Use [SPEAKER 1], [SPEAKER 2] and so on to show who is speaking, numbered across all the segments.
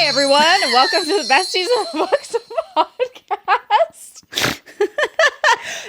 [SPEAKER 1] Hi, everyone, and welcome to the Besties of the Books podcast.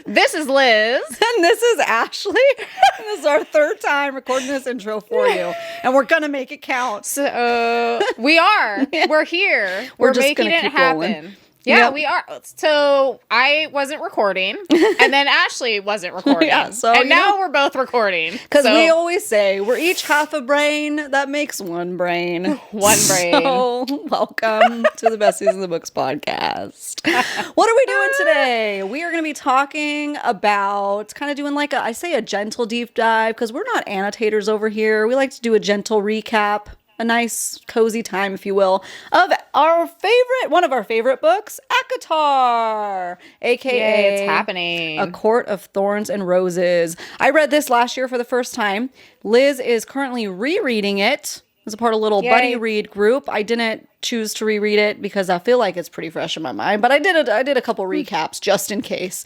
[SPEAKER 1] This is Liz.
[SPEAKER 2] And this is Ashley. And this is our third time recording this intro for you. And we're going to make it count.
[SPEAKER 1] So, we are. We're here. We're
[SPEAKER 2] just
[SPEAKER 1] making
[SPEAKER 2] gonna
[SPEAKER 1] it
[SPEAKER 2] keep
[SPEAKER 1] happen.
[SPEAKER 2] rolling.
[SPEAKER 1] Yeah,
[SPEAKER 2] Yep.
[SPEAKER 1] we are. So, I wasn't recording, and then Ashley wasn't recording. And now we're both recording.
[SPEAKER 2] Because we always say, we're each half a brain. That makes one brain.
[SPEAKER 1] One brain.
[SPEAKER 2] So, welcome to the Besties of the Books podcast. What are we doing today? We are going to be talking about kind of doing like a gentle deep dive, because we're not annotators over here. We like to do a gentle recap. A nice, cozy time, if you will, of one of our favorite books, ACOTAR, aka
[SPEAKER 1] Yay, it's happening.
[SPEAKER 2] A Court of Thorns and Roses. I read this last year for the first time. Liz is currently rereading it as a part of a little buddy read group. I didn't choose to reread it because I feel like it's pretty fresh in my mind, but I did a couple recaps just in case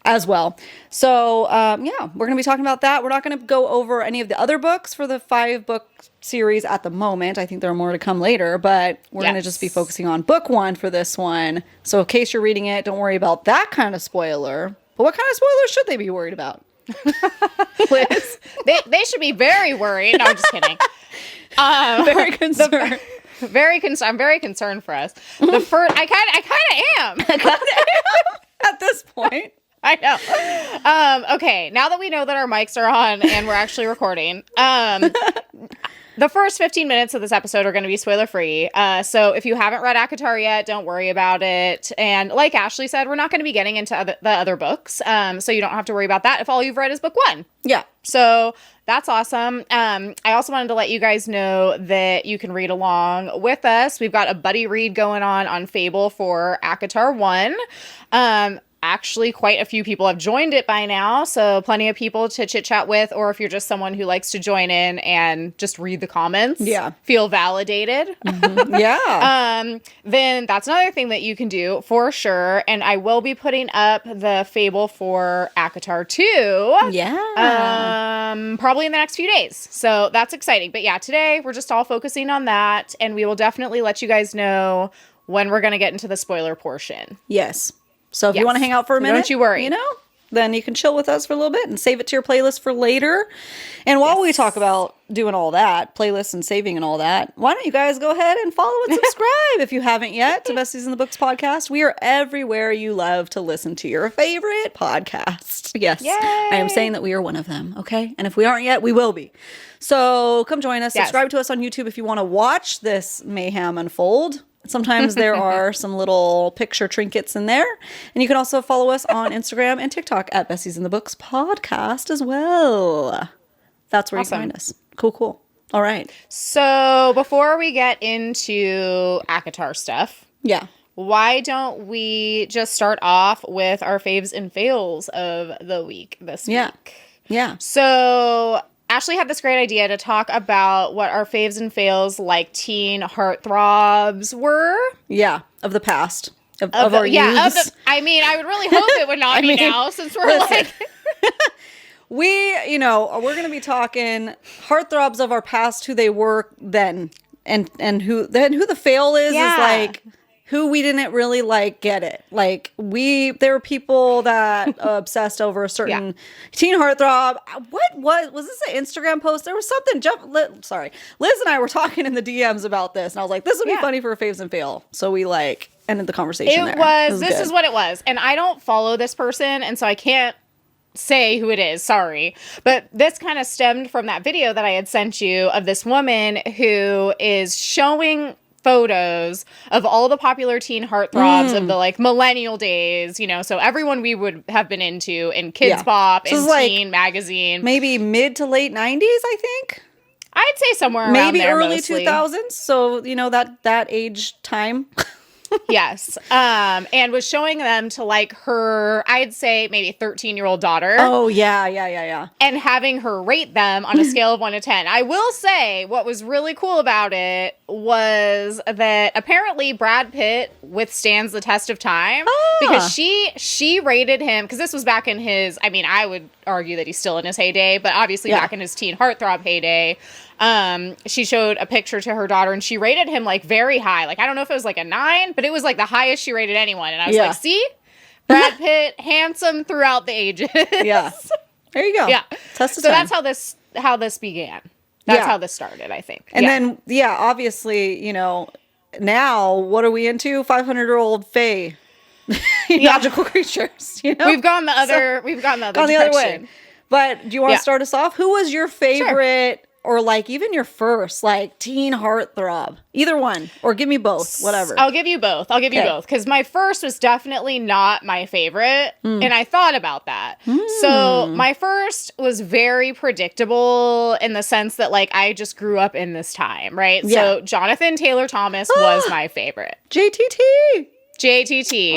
[SPEAKER 2] as well. So we're going to be talking about that. We're not going to go over any of the other books for the 5-book series at the moment. I think there are more to come later, but we're going to just be focusing on book 1 for this one. So in case you're reading it, don't worry about that kind of spoiler. But what kind of spoilers should they be worried about?
[SPEAKER 1] Liz? They should be very worried. No, I'm just kidding.
[SPEAKER 2] Very concerned.
[SPEAKER 1] I'm very concerned for us. The first, I kind of am.
[SPEAKER 2] At this point.
[SPEAKER 1] I know. Okay, now that we know that our mics are on and we're actually recording, the first 15 minutes of this episode are going to be spoiler-free. So if you haven't read ACOTAR yet, don't worry about it. And like Ashley said, we're not going to be getting into the other books. So you don't have to worry about that if all you've read is book 1. Yeah. So that's awesome. I also wanted to let you guys know that you can read along with us. We've got a buddy read going on Fable for ACOTAR 1. Actually, quite a few people have joined it by now, so plenty of people to chit-chat with, or if you're just someone who likes to join in and just read the comments, feel validated, then that's another thing that you can do for sure. And I will be putting up the Fable for ACOTAR 2, probably in the next few days, so that's exciting. But yeah, today we're just all focusing on that, and we will definitely let you guys know when we're going to get into the spoiler portion.
[SPEAKER 2] Yes. So if you want to hang out for a minute,
[SPEAKER 1] don't you worry.
[SPEAKER 2] Then you can chill with us for a little bit and save it to your playlist for later. And while we talk about doing all that, playlists and saving and all that, why don't you guys go ahead and follow and subscribe if you haven't yet to Besties in the Books podcast. We are everywhere you love to listen to your favorite podcast. Yes, Yay. I am saying that we are one of them, okay? And if we aren't yet, we will be. So come join us. Subscribe to us on YouTube if you want to watch this mayhem unfold. Sometimes there are some little picture trinkets in there. And you can also follow us on Instagram and TikTok at Besties in the Books podcast as well. That's where you can find us. Cool. All right.
[SPEAKER 1] So before we get into ACOTAR stuff, why don't we just start off with our faves and fails of the week this week? Yeah. So Ashley had this great idea to talk about what our faves and fails like teen heartthrobs were.
[SPEAKER 2] Yeah, of the past. Of our youths.
[SPEAKER 1] I mean, I would really hope it would not be now, since we're like...
[SPEAKER 2] we're going to be talking heartthrobs of our past, who they were then. And who the fail is like... who we didn't really get it. There were people that obsessed over a certain teen heartthrob. What was this an Instagram post? There was something. Liz and I were talking in the DMs about this, and I was like, this would be funny for a faves and fail. So we ended the conversation there.
[SPEAKER 1] This is what it was. And I don't follow this person, and so I can't say who it is, sorry. But this kind of stemmed from that video that I had sent you of this woman who is showing photos of all the popular teen heartthrobs of the millennial days, so everyone we would have been into in Kidz Bop and teen magazine.
[SPEAKER 2] Maybe mid to late 90s, I think.
[SPEAKER 1] I'd say somewhere around
[SPEAKER 2] maybe
[SPEAKER 1] there,
[SPEAKER 2] early
[SPEAKER 1] mostly.
[SPEAKER 2] 2000s. So, that age time.
[SPEAKER 1] Yes. And was showing them to her, I'd say maybe 13-year-old daughter.
[SPEAKER 2] Oh, yeah.
[SPEAKER 1] And having her rate them on a scale of 1 to 10. I will say what was really cool about it was that apparently Brad Pitt withstands the test of time because she rated him, because this was back in his, I would argue that he's still in his heyday, but obviously back in his teen heartthrob heyday. She showed a picture to her daughter and she rated him like very high. Like, I don't know if it was like a 9, but it was like the highest she rated anyone. And I was like, see? Brad Pitt, handsome throughout the ages.
[SPEAKER 2] Yeah. There you go.
[SPEAKER 1] Yeah.
[SPEAKER 2] Test of
[SPEAKER 1] so
[SPEAKER 2] time.
[SPEAKER 1] that's how this began. That's how this started, I think.
[SPEAKER 2] And then, obviously, now what are we into? 500-year-old fae. Magical creatures,
[SPEAKER 1] We've gone the other direction.
[SPEAKER 2] way. But do you want to start us off? Who was your favorite or like even your first like teen heartthrob? Either one, or give me both, whatever.
[SPEAKER 1] I'll give you both because my first was definitely not my favorite, and I thought about that. So my first was very predictable in the sense that like I just grew up in this time, right? So Jonathan Taylor Thomas was my favorite. JTT.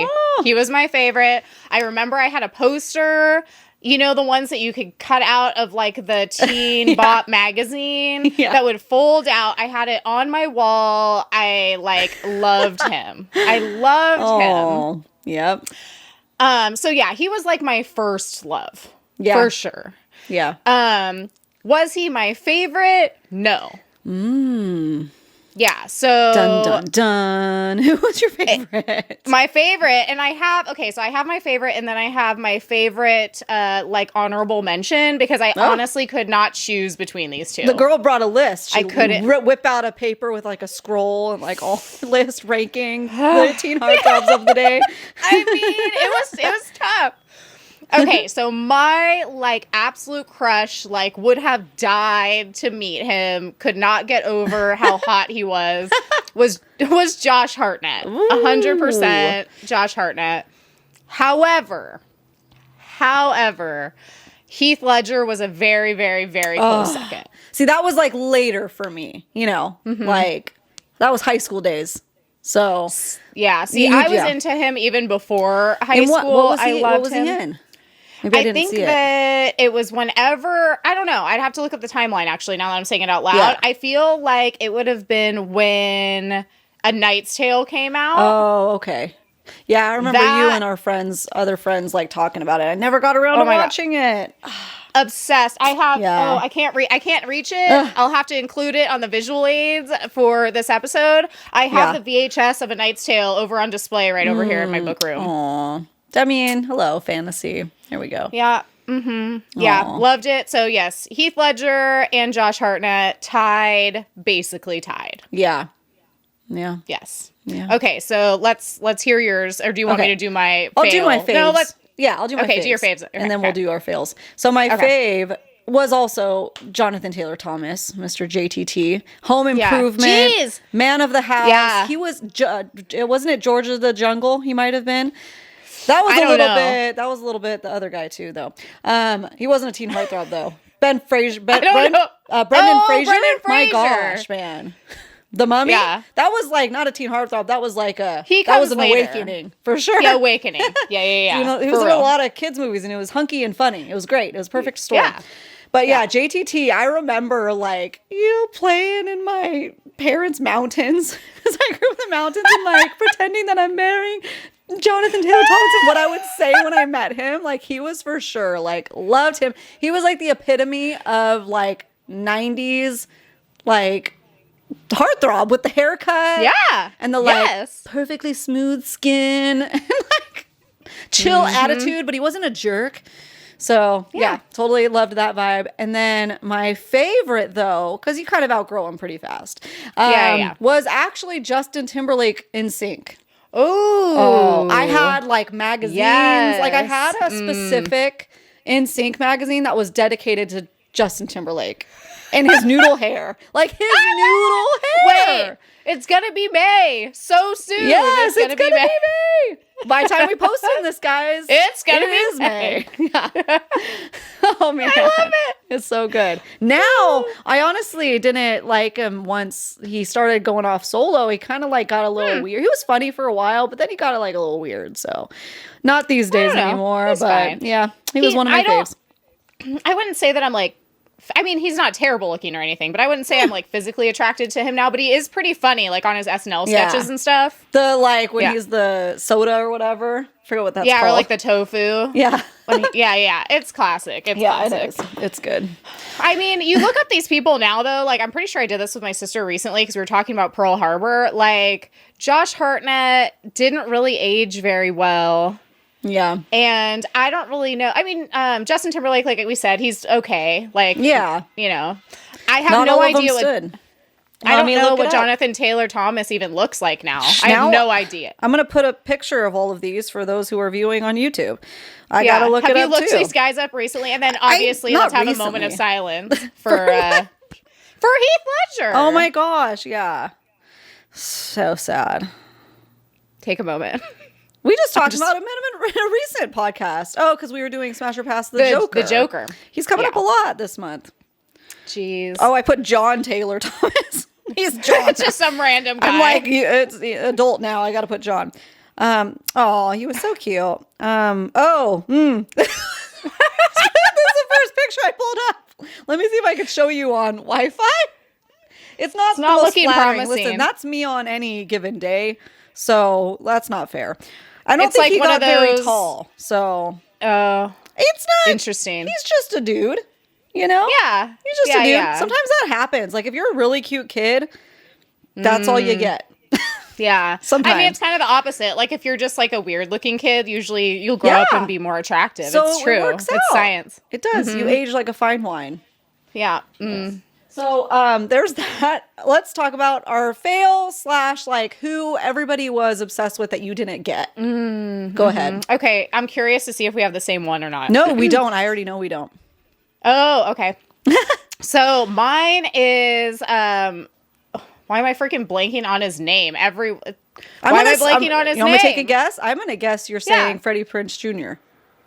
[SPEAKER 1] Oh. He was my favorite. I remember I had a poster, the ones that you could cut out of like the Teen Bop magazine that would fold out. I had it on my wall. I like loved him. I loved him.
[SPEAKER 2] Yep.
[SPEAKER 1] So he was like my first love.
[SPEAKER 2] Yeah.
[SPEAKER 1] For sure.
[SPEAKER 2] Yeah.
[SPEAKER 1] Was he my favorite? No. Yeah, so...
[SPEAKER 2] Dun, dun, dun. Who was your favorite?
[SPEAKER 1] My favorite, and I have my favorite, and then I have my favorite, honorable mention, because I honestly could not choose between these two.
[SPEAKER 2] The girl brought a list. She
[SPEAKER 1] I couldn't...
[SPEAKER 2] whip out a paper with, like, a scroll and, like, all list ranking the teen heartthrobs of the day.
[SPEAKER 1] I mean, it was tough. Okay, so my, like, absolute crush, like, would have died to meet him, could not get over how hot he was Josh Hartnett. 100% Josh Hartnett. However, Heath Ledger was a very, very, very close second.
[SPEAKER 2] See, that was, like, later for me, like, that was high school days. So.
[SPEAKER 1] Yeah, see, I was into him even before high school. I loved him.
[SPEAKER 2] What was he in? Maybe I
[SPEAKER 1] think that it was whenever, I don't know, I'd have to look up the timeline actually now that I'm saying it out loud. Yeah. I feel like it would have been when A Knight's Tale came out.
[SPEAKER 2] Oh, okay. Yeah, I remember you and our other friends like talking about it. I never got around to watching it.
[SPEAKER 1] Obsessed. I have, I can't reach it. I'll have to include it on the visual aids for this episode. I have the VHS of A Knight's Tale over on display right over here in my book room.
[SPEAKER 2] Aww. I mean, hello, fantasy. Here we go.
[SPEAKER 1] Yeah. Mm-hmm. Yeah. Loved it. So yes, Heath Ledger and Josh Hartnett basically tied.
[SPEAKER 2] Yeah. Yeah.
[SPEAKER 1] Yes.
[SPEAKER 2] Yeah.
[SPEAKER 1] Okay. So let's hear yours. Or do you want me to do my fail?
[SPEAKER 2] I'll do my faves.
[SPEAKER 1] No,
[SPEAKER 2] I'll do my faves.
[SPEAKER 1] Okay, do your faves.
[SPEAKER 2] And then we'll do our fails. So my fave was also Jonathan Taylor Thomas, Mr. JTT. Home Improvement. Man of the House. Yeah. He was, wasn't it George of the Jungle? He might have been. That was a little bit the other guy too, though. He wasn't a teen heartthrob though. Brendan Fraser. My gosh, man. The Mummy. Yeah. That was like not a teen heartthrob. That was like an awakening for sure.
[SPEAKER 1] Yeah, awakening. Yeah.
[SPEAKER 2] He was in a lot of kids movies, and it was hunky and funny. It was great. It was a perfect story. Yeah. But JTT, I remember like playing in my parents' mountains because I grew up in the mountains and like pretending that I'm marrying Jonathan Taylor Thomas. And what I would say when I met him, like he was for sure like loved him. He was like the epitome of like 90s like heartthrob with the haircut, and the like perfectly smooth skin and like chill attitude, but he wasn't a jerk. So yeah, totally loved that vibe. And then my favorite though, because you kind of outgrow him pretty fast, was actually Justin Timberlake in Sync. Oh, I had like magazines. Yes. Like I had a specific In Sync magazine that was dedicated to Justin Timberlake and his noodle hair. Like his noodle hair.
[SPEAKER 1] Wait, it's gonna be May so soon.
[SPEAKER 2] Yes, it's gonna be May. By the time we post this, guys,
[SPEAKER 1] it's gonna be
[SPEAKER 2] May. Yeah. Oh man, I love it. It's so good. Now, I honestly didn't like him once he started going off solo. He kind of like got a little weird. He was funny for a while, but then he got like a little weird. So, not these days anymore. But fine. Yeah, he was one of my faves.
[SPEAKER 1] I wouldn't say that I'm like I mean, he's not terrible looking or anything, but I wouldn't say I'm like physically attracted to him now, but he is pretty funny, like on his SNL sketches and stuff.
[SPEAKER 2] The like when he's the soda or whatever. I forget what that's called.
[SPEAKER 1] Yeah, or like the tofu.
[SPEAKER 2] Yeah.
[SPEAKER 1] Yeah. It's classic. It's classic.
[SPEAKER 2] It is. It's good.
[SPEAKER 1] I mean, you look up these people now, though. Like, I'm pretty sure I did this with my sister recently because we were talking about Pearl Harbor. Like, Josh Hartnett didn't really age very well.
[SPEAKER 2] Yeah.
[SPEAKER 1] And I don't really know. I mean, Justin Timberlake, like we said, he's okay. Like, you know, I have no idea what... I don't know what Jonathan Taylor Thomas even looks like now. I have no idea.
[SPEAKER 2] I'm going to put a picture of all of these for those who are viewing on YouTube. I got to look it up, too.
[SPEAKER 1] Have you looked these guys up recently? And then, obviously, let's have a moment of silence for Heath Ledger.
[SPEAKER 2] Oh, my gosh. Yeah. So sad.
[SPEAKER 1] Take a moment.
[SPEAKER 2] We just talked about him in a recent podcast. Oh, because we were doing Smash or Pass the Joker.
[SPEAKER 1] The Joker.
[SPEAKER 2] He's coming up a lot this month.
[SPEAKER 1] Jeez.
[SPEAKER 2] Oh, I put John Taylor Thomas. He's John.
[SPEAKER 1] It's just some random guy.
[SPEAKER 2] I'm like, it's adult now. I got to put John. Oh, he was so cute. This is the first picture I pulled up. Let me see if I can show you on Wi-Fi. It's not looking promising. Listen, that's me on any given day, so that's not fair. I don't think he got very tall, so it's not
[SPEAKER 1] interesting.
[SPEAKER 2] He's just a dude. You know?
[SPEAKER 1] Yeah.
[SPEAKER 2] He's just a dude. Yeah. Sometimes that happens. Like, if you're a really cute kid, that's all you get.
[SPEAKER 1] Yeah.
[SPEAKER 2] Sometimes.
[SPEAKER 1] I mean, it's kind of the opposite. Like, if you're just, like, a weird-looking kid, usually you'll grow up and be more attractive. So it's true. It's science.
[SPEAKER 2] It does. Mm-hmm. You age like a fine wine.
[SPEAKER 1] Yeah.
[SPEAKER 2] Yes. So, there's that. Let's talk about our fail / like, who everybody was obsessed with that you didn't get. Go ahead.
[SPEAKER 1] Okay. I'm curious to see if we have the same one or not.
[SPEAKER 2] No, we don't. I already know we don't.
[SPEAKER 1] Oh, okay. So mine is why am I freaking blanking on his name? Why am I blanking on his name?
[SPEAKER 2] You want me to take a guess? I'm gonna guess you're saying Freddie Prinze Jr.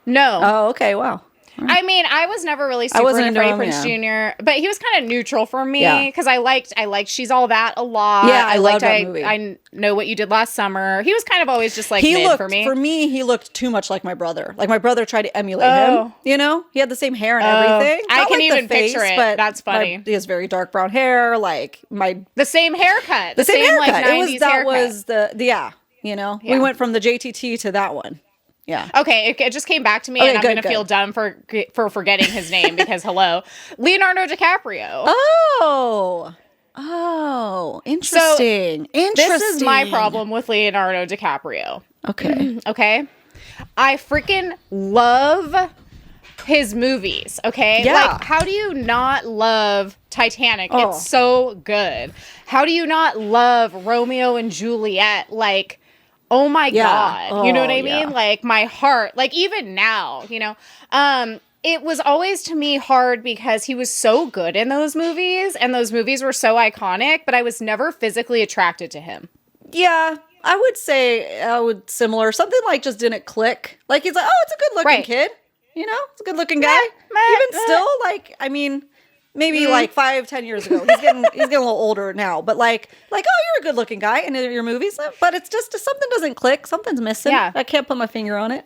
[SPEAKER 1] No.
[SPEAKER 2] Oh, okay. Wow.
[SPEAKER 1] I mean, I was never really super into Freddie Prinze Jr., but he was kind of neutral for me because I liked She's All That a lot.
[SPEAKER 2] Yeah, I loved that movie.
[SPEAKER 1] I Know What You Did Last Summer. He was kind of always just like mid for me.
[SPEAKER 2] For me, he looked too much like my brother. Like my brother tried to emulate him. You know, he had the same hair and everything.
[SPEAKER 1] I can even picture it. But that's funny.
[SPEAKER 2] He has very dark brown hair. Like
[SPEAKER 1] the same haircut. The same haircut. Like 90s haircut.
[SPEAKER 2] You know, we went from the JTT to that one. Yeah.
[SPEAKER 1] Okay, it just came back to me, and I'm going to feel dumb for forgetting his name because, Leonardo DiCaprio.
[SPEAKER 2] Oh, interesting.
[SPEAKER 1] So, this is my problem with Leonardo DiCaprio.
[SPEAKER 2] Okay.
[SPEAKER 1] Okay? I freaking love his movies, okay?
[SPEAKER 2] Yeah.
[SPEAKER 1] Like, how do you not love Titanic? Oh. It's so good. How do you not love Romeo and Juliet? Like... Oh my God. You know what I mean? Yeah. Like my heart, like even now, you know, it was always to me hard because he was so good in those movies and those movies were so iconic, but I was never physically attracted to him.
[SPEAKER 2] Yeah, I would say similar. Something like just didn't click. Like he's like, oh, it's a good looking kid. You know, it's a good looking guy. Even still, like, I mean, maybe like 5-10 years ago. He's getting a little older now, but like, oh, you're a good looking guy in your movies, but it's just something doesn't click. Something's missing. Yeah. I can't put my finger on it.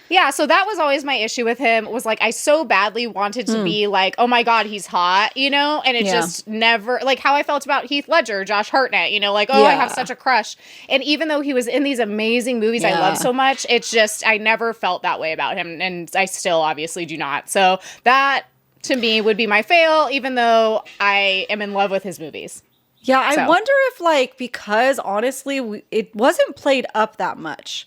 [SPEAKER 1] Yeah, so that was always my issue with him, was like I so badly wanted to be like, oh my God, he's hot, you know? And it just never, like how I felt about Heath Ledger, Josh Hartnett, you know, like, oh, I have such a crush. And even though he was in these amazing movies I love so much, it's just, I never felt that way about him. And I still obviously do not. So that, to me, would be my fail, even though I am in love with his movies.
[SPEAKER 2] Yeah, I wonder if, like, because honestly, it wasn't played up that much.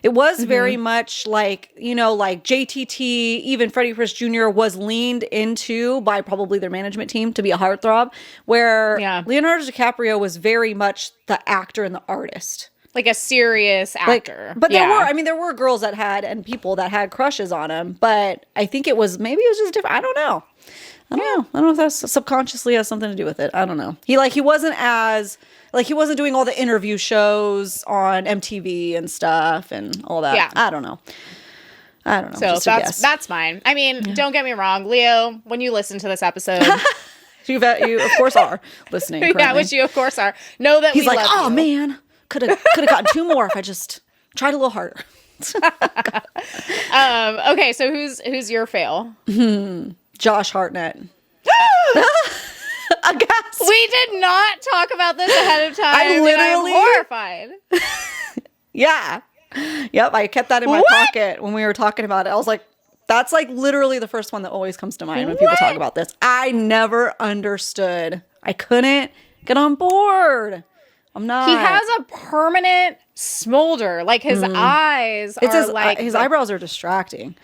[SPEAKER 2] It was very much like, you know, like JTT, even Freddie Prinze Jr. was leaned into by probably their management team to be a heartthrob, where Leonardo DiCaprio was very much the actor and the artist. Like
[SPEAKER 1] a serious actor.
[SPEAKER 2] But there were girls that had, and people that had crushes on him, but I think maybe it was just different. I don't know. I don't know if that's subconsciously has something to do with it. I don't know. He wasn't doing all the interview shows on MTV and stuff and all that. Yeah. I don't know.
[SPEAKER 1] So that's mine. I mean, don't get me wrong, Leo, when you listen to this episode,
[SPEAKER 2] you of course are listening. Currently.
[SPEAKER 1] Yeah, which you of course are. Know that
[SPEAKER 2] he's like, oh man, could have gotten 2 more if I just tried a little harder.
[SPEAKER 1] Okay, so who's your fail?
[SPEAKER 2] Josh Hartnett. Aghast.
[SPEAKER 1] We did not talk about this ahead of time.
[SPEAKER 2] I literally-
[SPEAKER 1] I'm horrified.
[SPEAKER 2] Yeah. Yep, I kept that in my pocket when we were talking about it. I was like, that's like literally the first one that always comes to mind when people talk about this. I never understood. I couldn't get on board. I'm not.
[SPEAKER 1] He has a permanent smolder. Like his eyes are like
[SPEAKER 2] his eyebrows are distracting.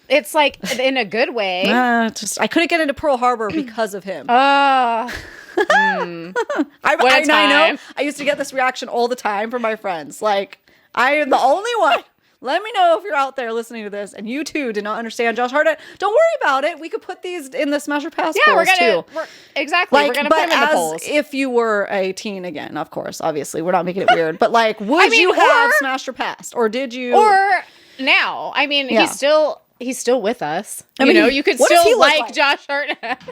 [SPEAKER 1] It's like in a good way.
[SPEAKER 2] I couldn't get into Pearl Harbor because of him.
[SPEAKER 1] I
[SPEAKER 2] know. I used to get this reaction all the time from my friends. Like, I am the only one. Let me know if you're out there listening to this and you too did not understand Josh Hartnett. Don't worry about it. We could put these in the Smash or Pass polls too.
[SPEAKER 1] Exactly.
[SPEAKER 2] Like,
[SPEAKER 1] we're going to put them in the polls.
[SPEAKER 2] If you were a teen again, of course, obviously. We're not making it weird. But like, would you have Smash or Passed? Or did you?
[SPEAKER 1] Or now. I mean, he's still with us. You know, you could
[SPEAKER 2] what does he
[SPEAKER 1] still
[SPEAKER 2] look
[SPEAKER 1] like Josh Hartnett.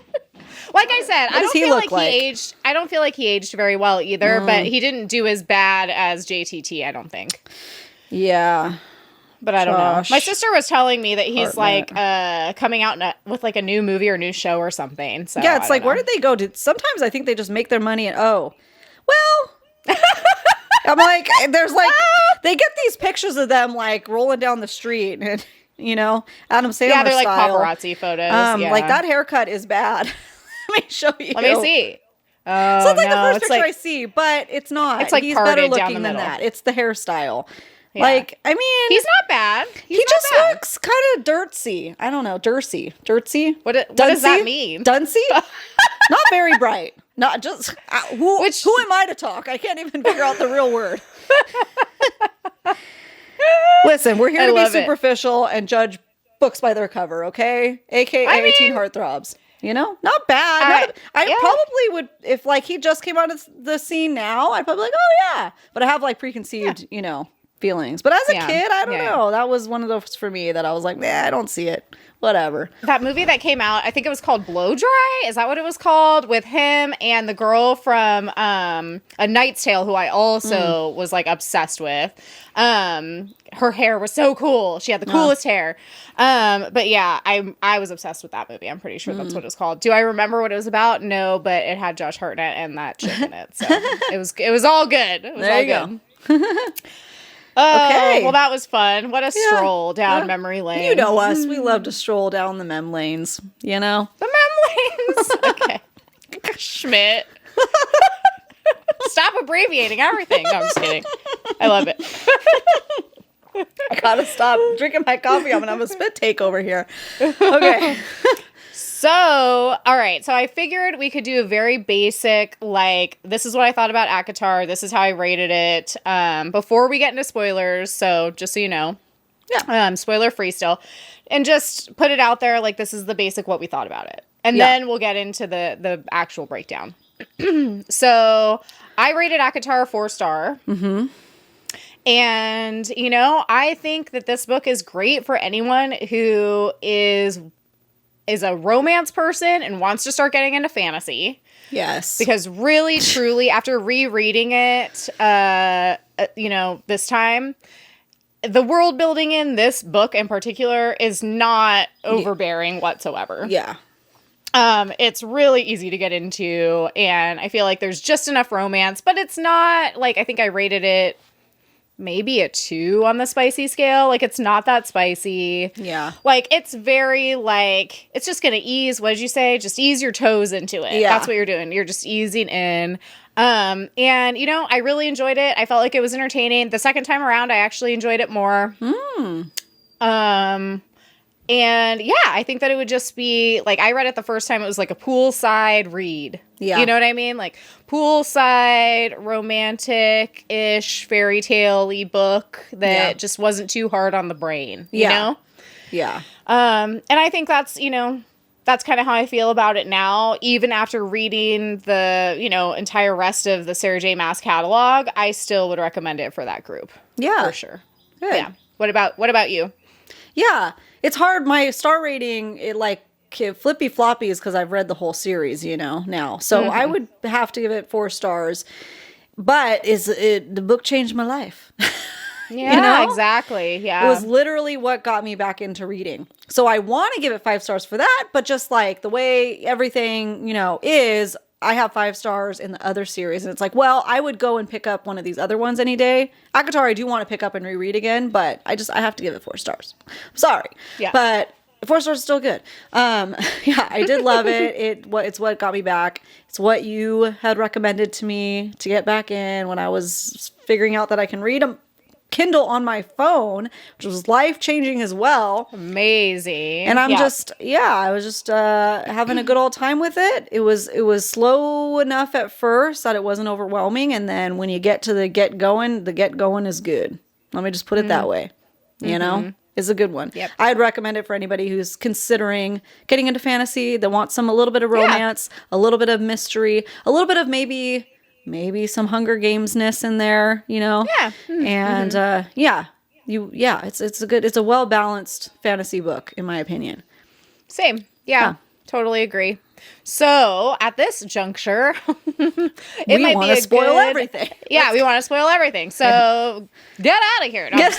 [SPEAKER 1] Like I said, I don't feel like he aged very well either, but he didn't do as bad as JTT, I don't think.
[SPEAKER 2] Yeah.
[SPEAKER 1] But I don't know. My sister was telling me that he's like coming out with like a new movie or new show or something. So
[SPEAKER 2] yeah, it's like, where did they go? Sometimes I think they just make their money and well, I'm like, there's like, they get these pictures of them like rolling down the street and, you know, Adam Sandler
[SPEAKER 1] yeah, they're like
[SPEAKER 2] style.
[SPEAKER 1] paparazzi photos.
[SPEAKER 2] Like that haircut is bad. Let me show you.
[SPEAKER 1] Let me see. Oh,
[SPEAKER 2] so it's like
[SPEAKER 1] no,
[SPEAKER 2] the first picture I see, but it's not.
[SPEAKER 1] It's like
[SPEAKER 2] he's better
[SPEAKER 1] parted down
[SPEAKER 2] looking
[SPEAKER 1] the
[SPEAKER 2] than
[SPEAKER 1] middle.
[SPEAKER 2] that. It's the hairstyle. Yeah. Like, I mean,
[SPEAKER 1] he's not bad.
[SPEAKER 2] He just looks kind of dirtsy. I don't know, dirtsy.
[SPEAKER 1] What does that mean?
[SPEAKER 2] Duncy? Not very bright. Not just who am I to talk? I can't even figure out the real word. Listen, we're here to be superficial and judge books by their cover, okay? AKA Teen Heartthrobs. You know, not bad. I probably would, if like he just came out of the scene now, I'd probably be like, oh yeah. But I have like preconceived, you know, feelings. But as a kid, I don't know. That was one of those for me that I was like, I don't see it. Whatever.
[SPEAKER 1] That movie that came out, I think it was called Blow Dry. Is that what it was called? With him and the girl from A Knight's Tale, who I also was like obsessed with. Her hair was so cool. She had the coolest hair. But yeah, I was obsessed with that movie. I'm pretty sure that's what it was called. Do I remember what it was about? No, but it had Josh Hartnett and that chick in it. So it was all good. It was all good. Okay. Well, that was fun. What a stroll down memory lane.
[SPEAKER 2] You know us. We love to stroll down the mem lanes, you know?
[SPEAKER 1] The mem lanes. Okay. Schmidt. Stop abbreviating everything. No, I'm just kidding. I love it.
[SPEAKER 2] I gotta stop drinking my coffee. I'm gonna have a spit take over here. Okay.
[SPEAKER 1] So, all right. So I figured we could do a very basic, like, this is what I thought about ACOTAR. This is how I rated it. Before we get into spoilers, so just so you know. Yeah. Spoiler free still. And just put it out there, like, this is the basic what we thought about it. And then we'll get into the actual breakdown. So I rated ACOTAR 4-star. Mm-hmm. And, you know, I think that this book is great for anyone who is a romance person and wants to start getting into fantasy. Yes. Because really, truly, after rereading it, you know, this time, the world building in this book in particular is not overbearing whatsoever. Yeah. It's really easy to get into, and I feel like there's just enough romance, but it's not, like, I think I rated it maybe a 2 on the spicy scale. Like, it's not that spicy. Yeah. Like, it's very, like, it's just gonna ease, what did you say? Just ease your toes into it. Yeah. That's what you're doing. You're just easing in. And, you know, I really enjoyed it. I felt like it was entertaining. The second time around, I actually enjoyed it more. And yeah, I think that it would just be, like, I read it the first time, it was like a poolside read. Yeah. You know what I mean? Like, poolside, romantic-ish, fairy tale-y book that just wasn't too hard on the brain, you know? Yeah. And I think that's, you know, that's kind of how I feel about it now. Even after reading the, you know, entire rest of the Sarah J. Maas catalog, I still would recommend it for that group. Yeah. For sure. Good. Yeah. What about you? Yeah. It's hard. My star rating, it like flippy floppy is because I've read the whole series, you know, now. So I would have to give it 4 stars. But the book changed my life. Yeah, exactly. Yeah.
[SPEAKER 2] It was literally what got me back into reading. So I want to give it 5 stars for that, but just like the way everything, is, I have 5 stars in the other series. And it's like, well, I would go and pick up one of these other ones any day. ACOTAR, I do want to pick up and reread again, but I have to give it 4 stars. I'm sorry.
[SPEAKER 1] Yeah.
[SPEAKER 2] But 4 stars is still good. Yeah, I did love it. It's what got me back. It's what you had recommended to me to get back in when I was figuring out that I can read a Kindle on my phone, which was life-changing as well.
[SPEAKER 1] Amazing.
[SPEAKER 2] And I was just having a good old time with it. It was slow enough at first that it wasn't overwhelming, and then when you get to the get going is good. Let me just put it that way. You know? Is a good one.
[SPEAKER 1] Yep.
[SPEAKER 2] I'd recommend it for anybody who's considering getting into fantasy, that wants a little bit of romance, a little bit of mystery, a little bit of maybe some Hunger Games-ness in there, Yeah. And it's a well-balanced fantasy book in my opinion.
[SPEAKER 1] Same. Yeah. Totally agree. So at this juncture, it might be
[SPEAKER 2] spoil everything.
[SPEAKER 1] Yeah, we want to spoil everything. So get out of here. No,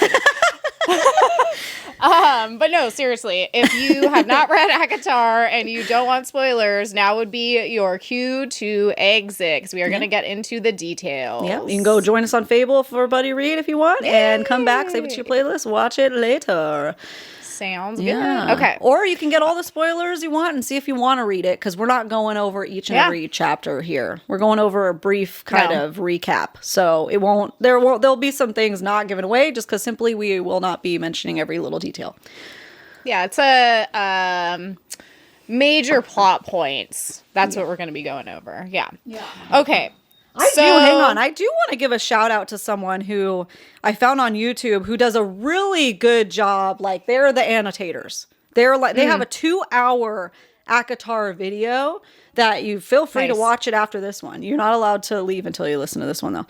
[SPEAKER 1] but no, seriously, if you have not read ACOTAR and you don't want spoilers, now would be your cue to exit, because we are going to get into the details.
[SPEAKER 2] Yeah, you can go join us on Fable for a buddy read if you want, and come back, save it to your playlist, watch it later.
[SPEAKER 1] Sounds good. Okay.
[SPEAKER 2] Or you can get all the spoilers you want and see if you want to read it, because we're not going over each and every chapter here. We're going over a brief kind of recap. So there'll be some things not given away, just because simply we will not be mentioning every little detail.
[SPEAKER 1] Yeah, it's a major plot points. That's what we're going to be going over. Yeah. Okay.
[SPEAKER 2] Hang on. I do want to give a shout out to someone who I found on YouTube who does a really good job. Like, they're the annotators. They're like, they have a 2-hour ACOTAR video that you feel free to watch it after this one. You're not allowed to leave until you listen to this one though.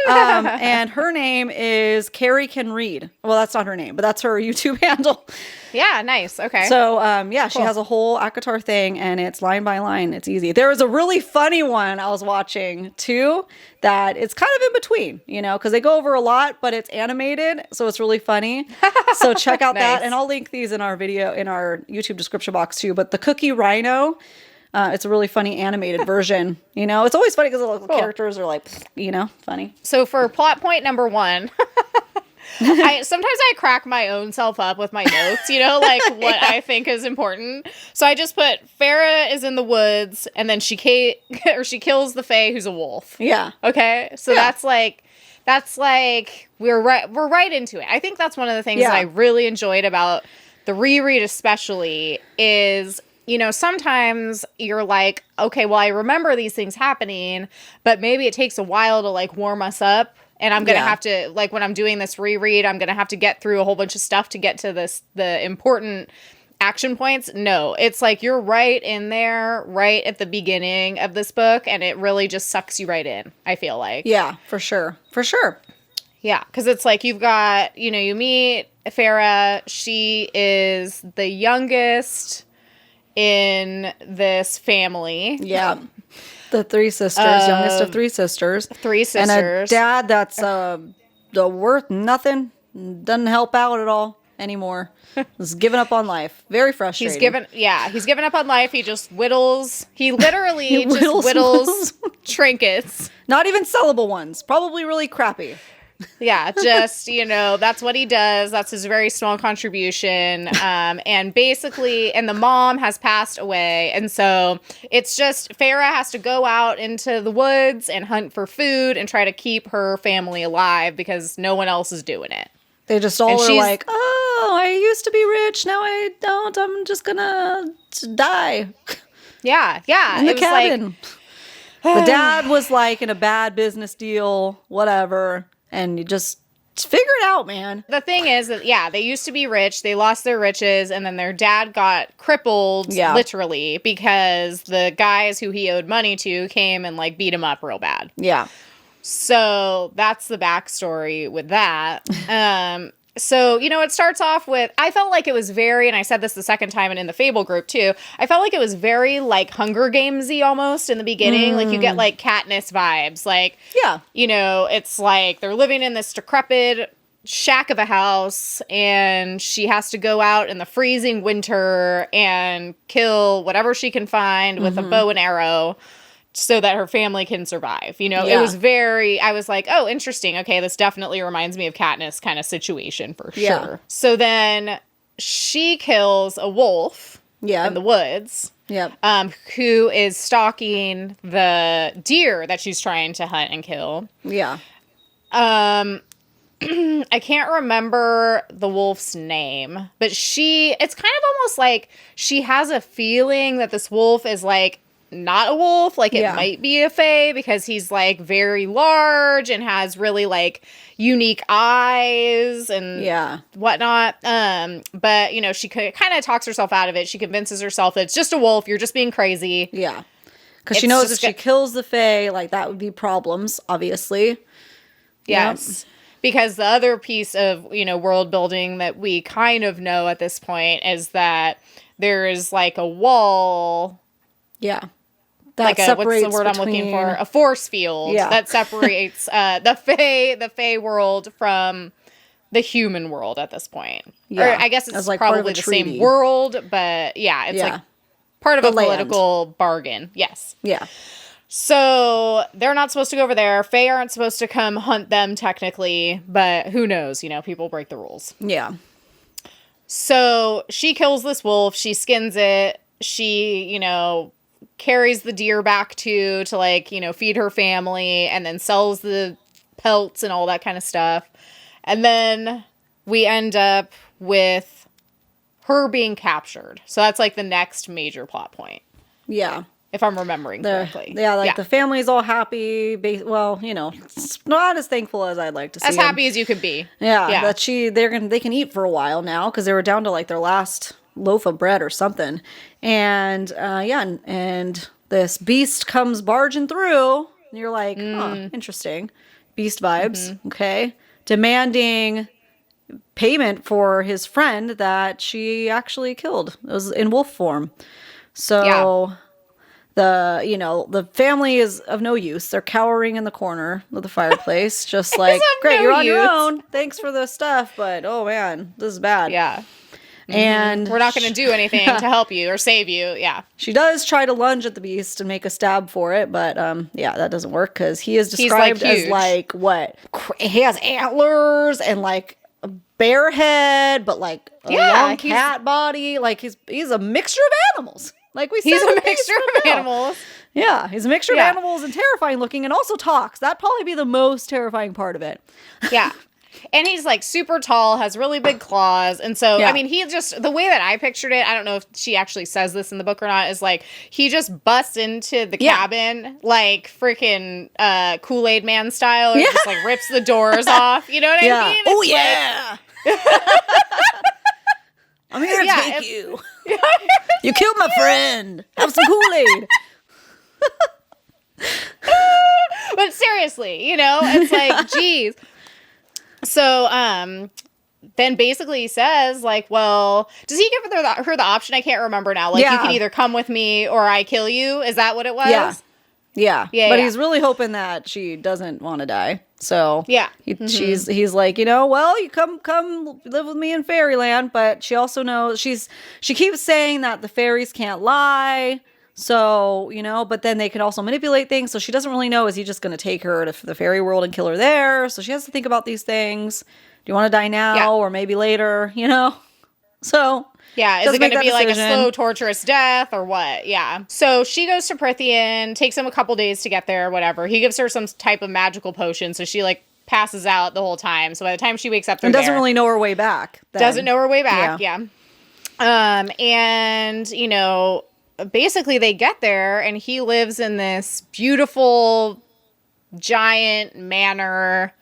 [SPEAKER 2] And her name is Carrie Can Read. Well, that's not her name, but that's her YouTube handle.
[SPEAKER 1] Yeah, nice. Okay.
[SPEAKER 2] So, cool. She has a whole ACOTAR thing, and it's line by line. It's easy. There was a really funny one I was watching too that it's kind of in between, because they go over a lot, but it's animated, so it's really funny. So check out that, and I'll link these in our video, in our YouTube description box too. But the Cookie Rhino, it's a really funny animated version. It's always funny because the little characters are like, funny.
[SPEAKER 1] So for plot point number 1, sometimes I crack my own self up with my notes, like what I think is important. So I just put Farah is in the woods, and then she kills the Fae who's a wolf.
[SPEAKER 2] Yeah.
[SPEAKER 1] Okay. So that's like we're right into it. I think that's one of the things that I really enjoyed about the reread, especially, is sometimes you're like, okay, well, I remember these things happening, but maybe it takes a while to like warm us up. And I'm going to have to, like, when I'm doing this reread, I'm going to have to get through a whole bunch of stuff to get to the important action points. No, it's like you're right in there, right at the beginning of this book, and it really just sucks you right in, I feel like.
[SPEAKER 2] Yeah, for sure. For sure.
[SPEAKER 1] Yeah, because it's like you've got, you meet Farah. She is the youngest in this family.
[SPEAKER 2] Yeah. The 3 sisters, youngest of 3 sisters.
[SPEAKER 1] 3 sisters.
[SPEAKER 2] And a dad that's worth nothing, doesn't help out at all anymore. He's given up on life. Very frustrating.
[SPEAKER 1] He's given up on life. He just whittles. He literally just whittles trinkets. Not even sellable ones. Probably really crappy. Yeah, just, that's what he does. That's his very small contribution. And basically, and the mom has passed away. And so it's just Farah has to go out into the woods and hunt for food and try to keep her family alive because no one else is doing it. They just all are like, oh, I used to be rich. Now I don't. I'm just going to die. Yeah. In the cabin. The dad was like in a bad business deal, whatever. And you just figure it out, man. The thing is that, they used to be rich. They lost their riches. And then their dad got crippled, literally, because the guys who he owed money to came and, like, beat him up real bad. Yeah. So that's the backstory with that. So, it starts off with, I felt like it was very, and I said this the second time and in the Fable group too, I felt like it was very like Hunger Games-y almost in the beginning. Like you get like Katniss vibes. Like,
[SPEAKER 2] Yeah.
[SPEAKER 1] It's like they're living in this decrepit shack of a house and she has to go out in the freezing winter and kill whatever she can find with a bow and arrow so that her family can survive. It was I was like, oh, interesting. Okay, this definitely reminds me of Katniss kind of situation for sure. So then she kills a wolf in the woods.
[SPEAKER 2] Yep.
[SPEAKER 1] Who is stalking the deer that she's trying to hunt and kill.
[SPEAKER 2] Yeah.
[SPEAKER 1] I can't remember the wolf's name, but it's kind of almost like she has a feeling that this wolf is like not a wolf, like it might be a fae because he's like very large and has really like unique eyes and whatnot. But she kind of talks herself out of it. She convinces herself that it's just a wolf. You're just being crazy.
[SPEAKER 2] Yeah. Because she knows if she kills the fae, like that would be problems, obviously.
[SPEAKER 1] Yes. Yep. Because the other piece of, world building that we kind of know at this point is that there is like a wall.
[SPEAKER 2] Yeah.
[SPEAKER 1] That like what's the word I'm looking for? A force field that separates the Fae world from the human world at this point. Yeah. Or I guess it's like probably the same world, but it's like part of a political bargain. Yes.
[SPEAKER 2] Yeah.
[SPEAKER 1] So they're not supposed to go over there. Fae aren't supposed to come hunt them technically, but who knows? People break the rules.
[SPEAKER 2] Yeah.
[SPEAKER 1] So she kills this wolf. She skins it. She, carries the deer back to like, feed her family and then sells the pelts and all that kind of stuff. And then we end up with her being captured. So that's like the next major plot point.
[SPEAKER 2] Yeah.
[SPEAKER 1] If I'm remembering correctly.
[SPEAKER 2] Yeah, the family's all happy. Well, it's not as thankful as I'd like to see.
[SPEAKER 1] As happy as you could be.
[SPEAKER 2] Yeah. That they can eat for a while now because they were down to like their last loaf of bread or something. And and this beast comes barging through and you're like, interesting. Beast vibes. Okay. Demanding payment for his friend that she actually killed. It was in wolf form. So the family is of no use. They're cowering in the corner of the fireplace, just like, great, you're on your own. Thanks for the stuff, but oh man, this is bad.
[SPEAKER 1] Yeah.
[SPEAKER 2] And
[SPEAKER 1] we're not going to do anything to help you or save you. Yeah.
[SPEAKER 2] She does try to lunge at the beast and make a stab for it, but that doesn't work because he is described as like what? He has antlers and like a bear head, but like a long cat body. Like he's a mixture of animals. Like we said,
[SPEAKER 1] he's a mixture of animals.
[SPEAKER 2] Yeah, he's a mixture of animals and terrifying looking and also talks. That'd probably be the most terrifying part of it.
[SPEAKER 1] Yeah. And he's like super tall, has really big claws. And so, I mean, he just, the way that I pictured it, I don't know if she actually says this in the book or not, is like, he just busts into the cabin like freaking Kool-Aid Man style and just like rips the doors off. You know what I mean?
[SPEAKER 2] Oh, yeah. I'm here to take you. You killed my friend. Have some Kool-Aid.
[SPEAKER 1] But seriously, it's like, geez. So, then basically he says, like, well, does he give her the option? I can't remember now. Like, you can either come with me or I kill you. Is that what it was?
[SPEAKER 2] Yeah. But he's really hoping that she doesn't want to die. So, he's like, well, you come live with me in fairyland. But she also knows she keeps saying that the fairies can't lie. So, but then they can also manipulate things. So she doesn't really know, is he just going to take her to the fairy world and kill her there? So she has to think about these things. Do you want to die now or maybe later, So,
[SPEAKER 1] is it going to be like a slow, torturous death or what? Yeah. So she goes to Prithian, takes him a couple days to get there, whatever. He gives her some type of magical potion. So she like passes out the whole time. So by the time she wakes up,
[SPEAKER 2] and doesn't really know her way back.
[SPEAKER 1] Doesn't know her way back. Yeah. And, basically they get there and he lives in this beautiful giant manor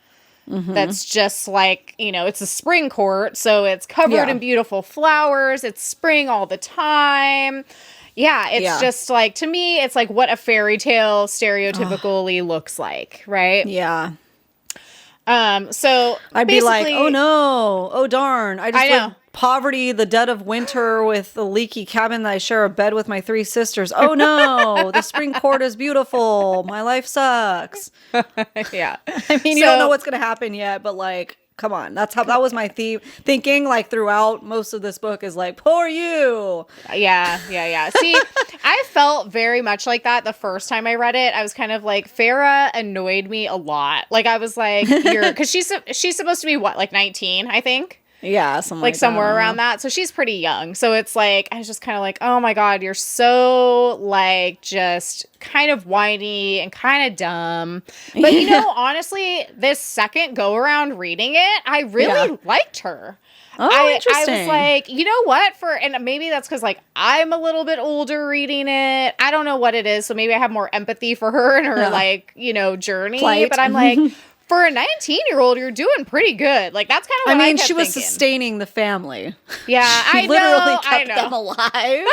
[SPEAKER 1] that's just like, it's a spring court. So it's covered in beautiful flowers. It's spring all the time. Yeah. It's just like, to me, it's like what a fairy tale stereotypically looks like. Right.
[SPEAKER 2] Yeah.
[SPEAKER 1] So
[SPEAKER 2] I'd be like,
[SPEAKER 1] basically-
[SPEAKER 2] oh no, oh darn. I
[SPEAKER 1] I know.
[SPEAKER 2] live poverty, the dead of winter with a leaky cabin that I share a bed with my 3 sisters. Oh no, the spring court is beautiful. My life sucks.
[SPEAKER 1] yeah.
[SPEAKER 2] I mean, you don't know what's going to happen yet, but like, come on. That was my thinking like throughout most of this book is like, poor you.
[SPEAKER 1] Yeah. See, I felt very much like that the first time I read it. I was kind of like, Farah annoyed me a lot. Like, I was like, because she's supposed to be what, like 19, I think?
[SPEAKER 2] Yeah,
[SPEAKER 1] like somewhere around that. So she's pretty young. So it's like, I was just kind of like, oh my God, you're so like just kind of whiny and kind of dumb. But you know, honestly, this second go around reading it, I really liked her.
[SPEAKER 2] Oh,
[SPEAKER 1] I
[SPEAKER 2] interesting.
[SPEAKER 1] was like, you know what? And maybe that's because like I'm a little bit older reading it. I don't know what it is. So maybe I have more empathy for her and her like, you know, journey.
[SPEAKER 2] Plight.
[SPEAKER 1] But I'm like, for a 19-year-old, you're doing pretty good. Like, that's kind of what I kept
[SPEAKER 2] she was
[SPEAKER 1] thinking.
[SPEAKER 2] Sustaining the family.
[SPEAKER 1] Yeah,
[SPEAKER 2] She literally kept them alive.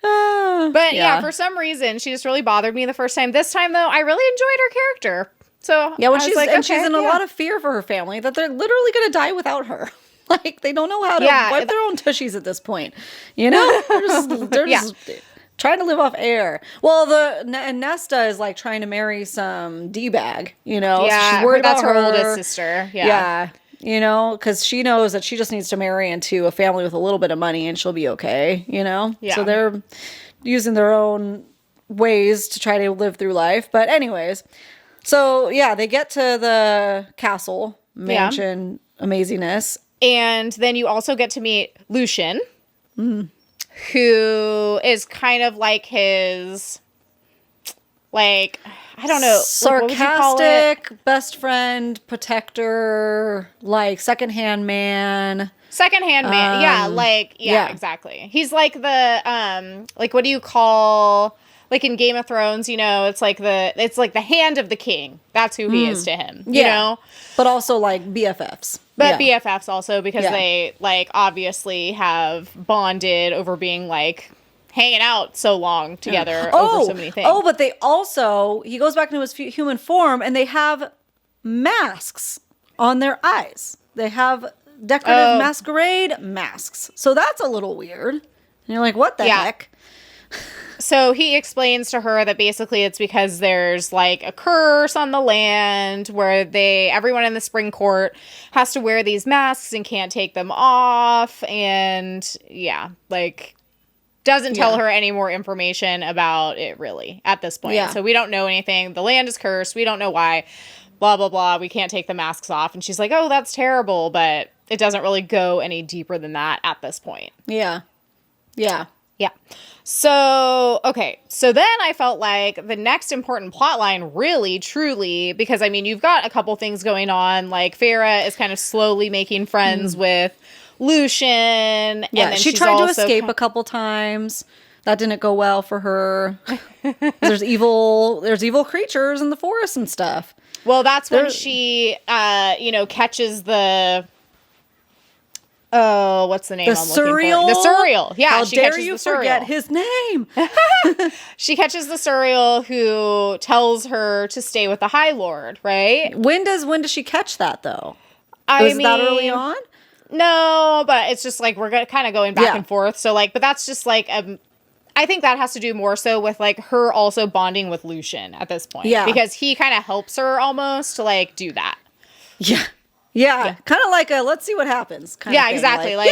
[SPEAKER 1] But yeah, for some reason, she just really bothered me the first time. This time, though, I really enjoyed her character. So
[SPEAKER 2] yeah, when
[SPEAKER 1] I was
[SPEAKER 2] she's
[SPEAKER 1] like,
[SPEAKER 2] and she's in a lot of fear for her family that they're literally going to die without her. Like, they don't know how to wipe their own tushies at this point. You know, they're just trying to live off air. Well, and Nesta is like trying to marry some D-bag, you know?
[SPEAKER 1] Yeah,
[SPEAKER 2] so she's worried
[SPEAKER 1] that's
[SPEAKER 2] about
[SPEAKER 1] her oldest sister. Yeah.
[SPEAKER 2] You know, because she knows that she just needs to marry into a family with a little bit of money and she'll be okay, you know?
[SPEAKER 1] Yeah.
[SPEAKER 2] So they're using their own ways to try to live through life. But anyways, so yeah, they get to the castle mansion amazingness.
[SPEAKER 1] And then you also get to meet Lucian, who is kind of like his, like, I don't know,
[SPEAKER 2] sarcastic best friend, protector, like secondhand man.
[SPEAKER 1] Secondhand man. Yeah, exactly. He's like the, like, what do you call, like in Game of Thrones, you know, it's like the hand of the king. That's who he is to him, you know?
[SPEAKER 2] But also like BFFs.
[SPEAKER 1] But BFFs also because they like obviously have bonded over being like hanging out so long together over so many things.
[SPEAKER 2] Oh, but they also, he goes back into his human form and they have masks on their eyes. They have decorative masquerade masks. So that's a little weird. And you're like, what the heck?
[SPEAKER 1] So he explains to her that basically it's because there's like a curse on the land where everyone in the spring court has to wear these masks and can't take them off. And like doesn't tell her any more information about it really at this point. So we don't know anything. The land is cursed. We don't know why. Blah, blah, blah. We can't take the masks off. And she's like, oh, that's terrible. But it doesn't really go any deeper than that at this point.
[SPEAKER 2] Yeah.
[SPEAKER 1] So, okay. So then I felt like the next important plot line really, truly, because I mean, you've got a couple things going on. Like Farah is kind of slowly making friends with Lucian. And then
[SPEAKER 2] she tried to escape a couple times. That didn't go well for her. There's evil creatures in the forest and stuff.
[SPEAKER 1] Well, that's when she, catches the... Oh, what's the name I'm looking for? The Suriel. Yeah,
[SPEAKER 2] How
[SPEAKER 1] she
[SPEAKER 2] dare
[SPEAKER 1] catches
[SPEAKER 2] you
[SPEAKER 1] the Suriel.
[SPEAKER 2] forget his name?
[SPEAKER 1] She catches the Suriel who tells her to stay with the High Lord, right?
[SPEAKER 2] When does she catch that though?
[SPEAKER 1] Was
[SPEAKER 2] that early on?
[SPEAKER 1] No, but it's just like we're kind of going back and forth. So like, but that's just like I think that has to do more so with like her also bonding with Lucian at this point. Yeah, because he kind of helps her almost to like do that.
[SPEAKER 2] Yeah, kind of like a let's see what happens. Kind of thing.
[SPEAKER 1] Exactly. Like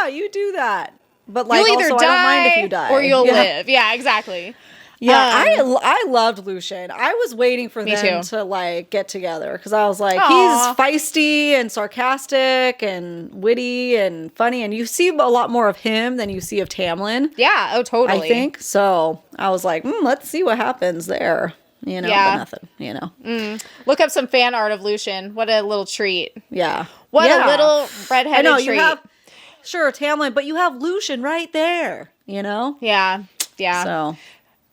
[SPEAKER 2] yeah, you do that. But like,
[SPEAKER 1] you'll either
[SPEAKER 2] also,
[SPEAKER 1] die
[SPEAKER 2] I don't mind if you die
[SPEAKER 1] or you'll live. Yeah, exactly.
[SPEAKER 2] Yeah, I loved Lucian. I was waiting for them to like get together because I was like, he's feisty and sarcastic and witty and funny, and you see a lot more of him than you see of Tamlin.
[SPEAKER 1] Yeah, oh totally.
[SPEAKER 2] I think so. I was like, let's see what happens there. You know, but nothing, you know.
[SPEAKER 1] Look up some fan art of Lucian. What a little treat.
[SPEAKER 2] Yeah.
[SPEAKER 1] What a little redheaded treat.
[SPEAKER 2] You have, Tamlin, but you have Lucian right there, you know?
[SPEAKER 1] Yeah.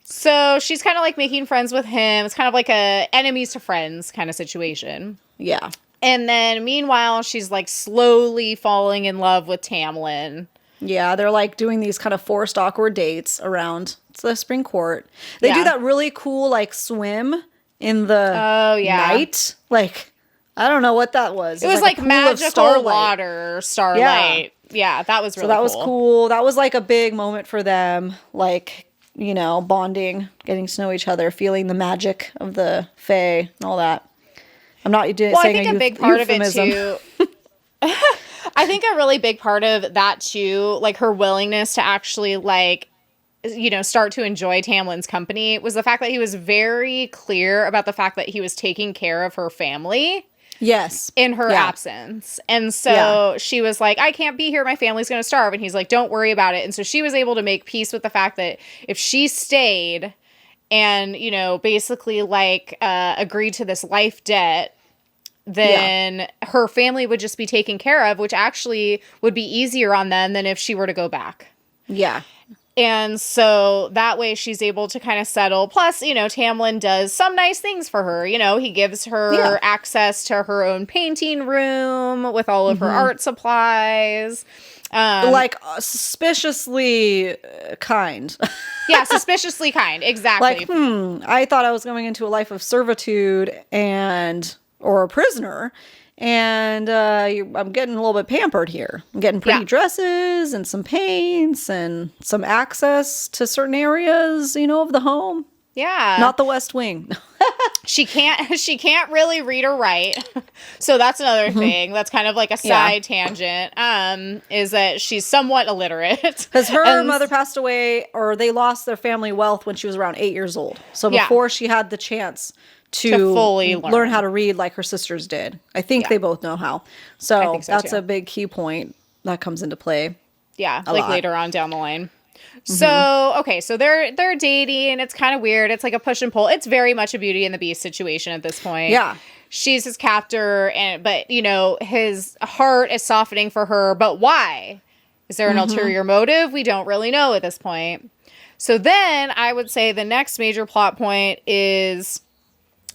[SPEAKER 1] So she's kind of like making friends with him. It's kind of like a enemies to friends kind of situation.
[SPEAKER 2] Yeah.
[SPEAKER 1] And then meanwhile, she's like slowly falling in love with Tamlin.
[SPEAKER 2] Yeah, they're like doing these kind of forced awkward dates around the spring court. They do that really cool like swim in the night. Like I don't know what that was.
[SPEAKER 1] It was like
[SPEAKER 2] a pool of
[SPEAKER 1] magical
[SPEAKER 2] starlight.
[SPEAKER 1] water, starlight. Yeah, that was really cool.
[SPEAKER 2] So that was cool. That was like a big moment for them. Like, you know, bonding, getting to know each other, feeling the magic of the Fae and all that. I'm not saying
[SPEAKER 1] I think a big part
[SPEAKER 2] euphemism.
[SPEAKER 1] of it too. I think a really big part of that too, like her willingness to actually like, you know, start to enjoy Tamlin's company was the fact that he was very clear about the fact that he was taking care of her family.
[SPEAKER 2] Yes.
[SPEAKER 1] In her absence. And so she was like, I can't be here. My family's going to starve. And he's like, don't worry about it. And so she was able to make peace with the fact that if she stayed and, you know, basically like agreed to this life debt, then her family would just be taken care of, which actually would be easier on them than if she were to go back.
[SPEAKER 2] Yeah.
[SPEAKER 1] And so that way she's able to kind of settle. Plus, you know, Tamlin does some nice things for her. You know, he gives her access to her own painting room with all of her art supplies.
[SPEAKER 2] Like suspiciously kind.
[SPEAKER 1] Yeah, suspiciously kind. Exactly.
[SPEAKER 2] Like, I thought I was going into a life of servitude or a prisoner. And I'm getting a little bit pampered here. I'm getting pretty dresses and some paints and some access to certain areas, you know, of the home.
[SPEAKER 1] Yeah.
[SPEAKER 2] Not the West Wing.
[SPEAKER 1] She can't really read or write. So that's another thing. That's kind of like a side tangent. Is that she's somewhat illiterate.
[SPEAKER 2] Because her mother passed away, or they lost their family wealth when she was around 8 years old. So before she had the chance to fully learn how to read like her sisters did. I think they both know how. So that's a big key point that comes into play.
[SPEAKER 1] Yeah, like later on down the line. So, okay, so they're dating. It's kind of weird. It's like a push and pull. It's very much a Beauty and the Beast situation at this point. Yeah. She's his captor, but, you know, his heart is softening for her. But why? Is there an ulterior motive? We don't really know at this point. So then I would say the next major plot point is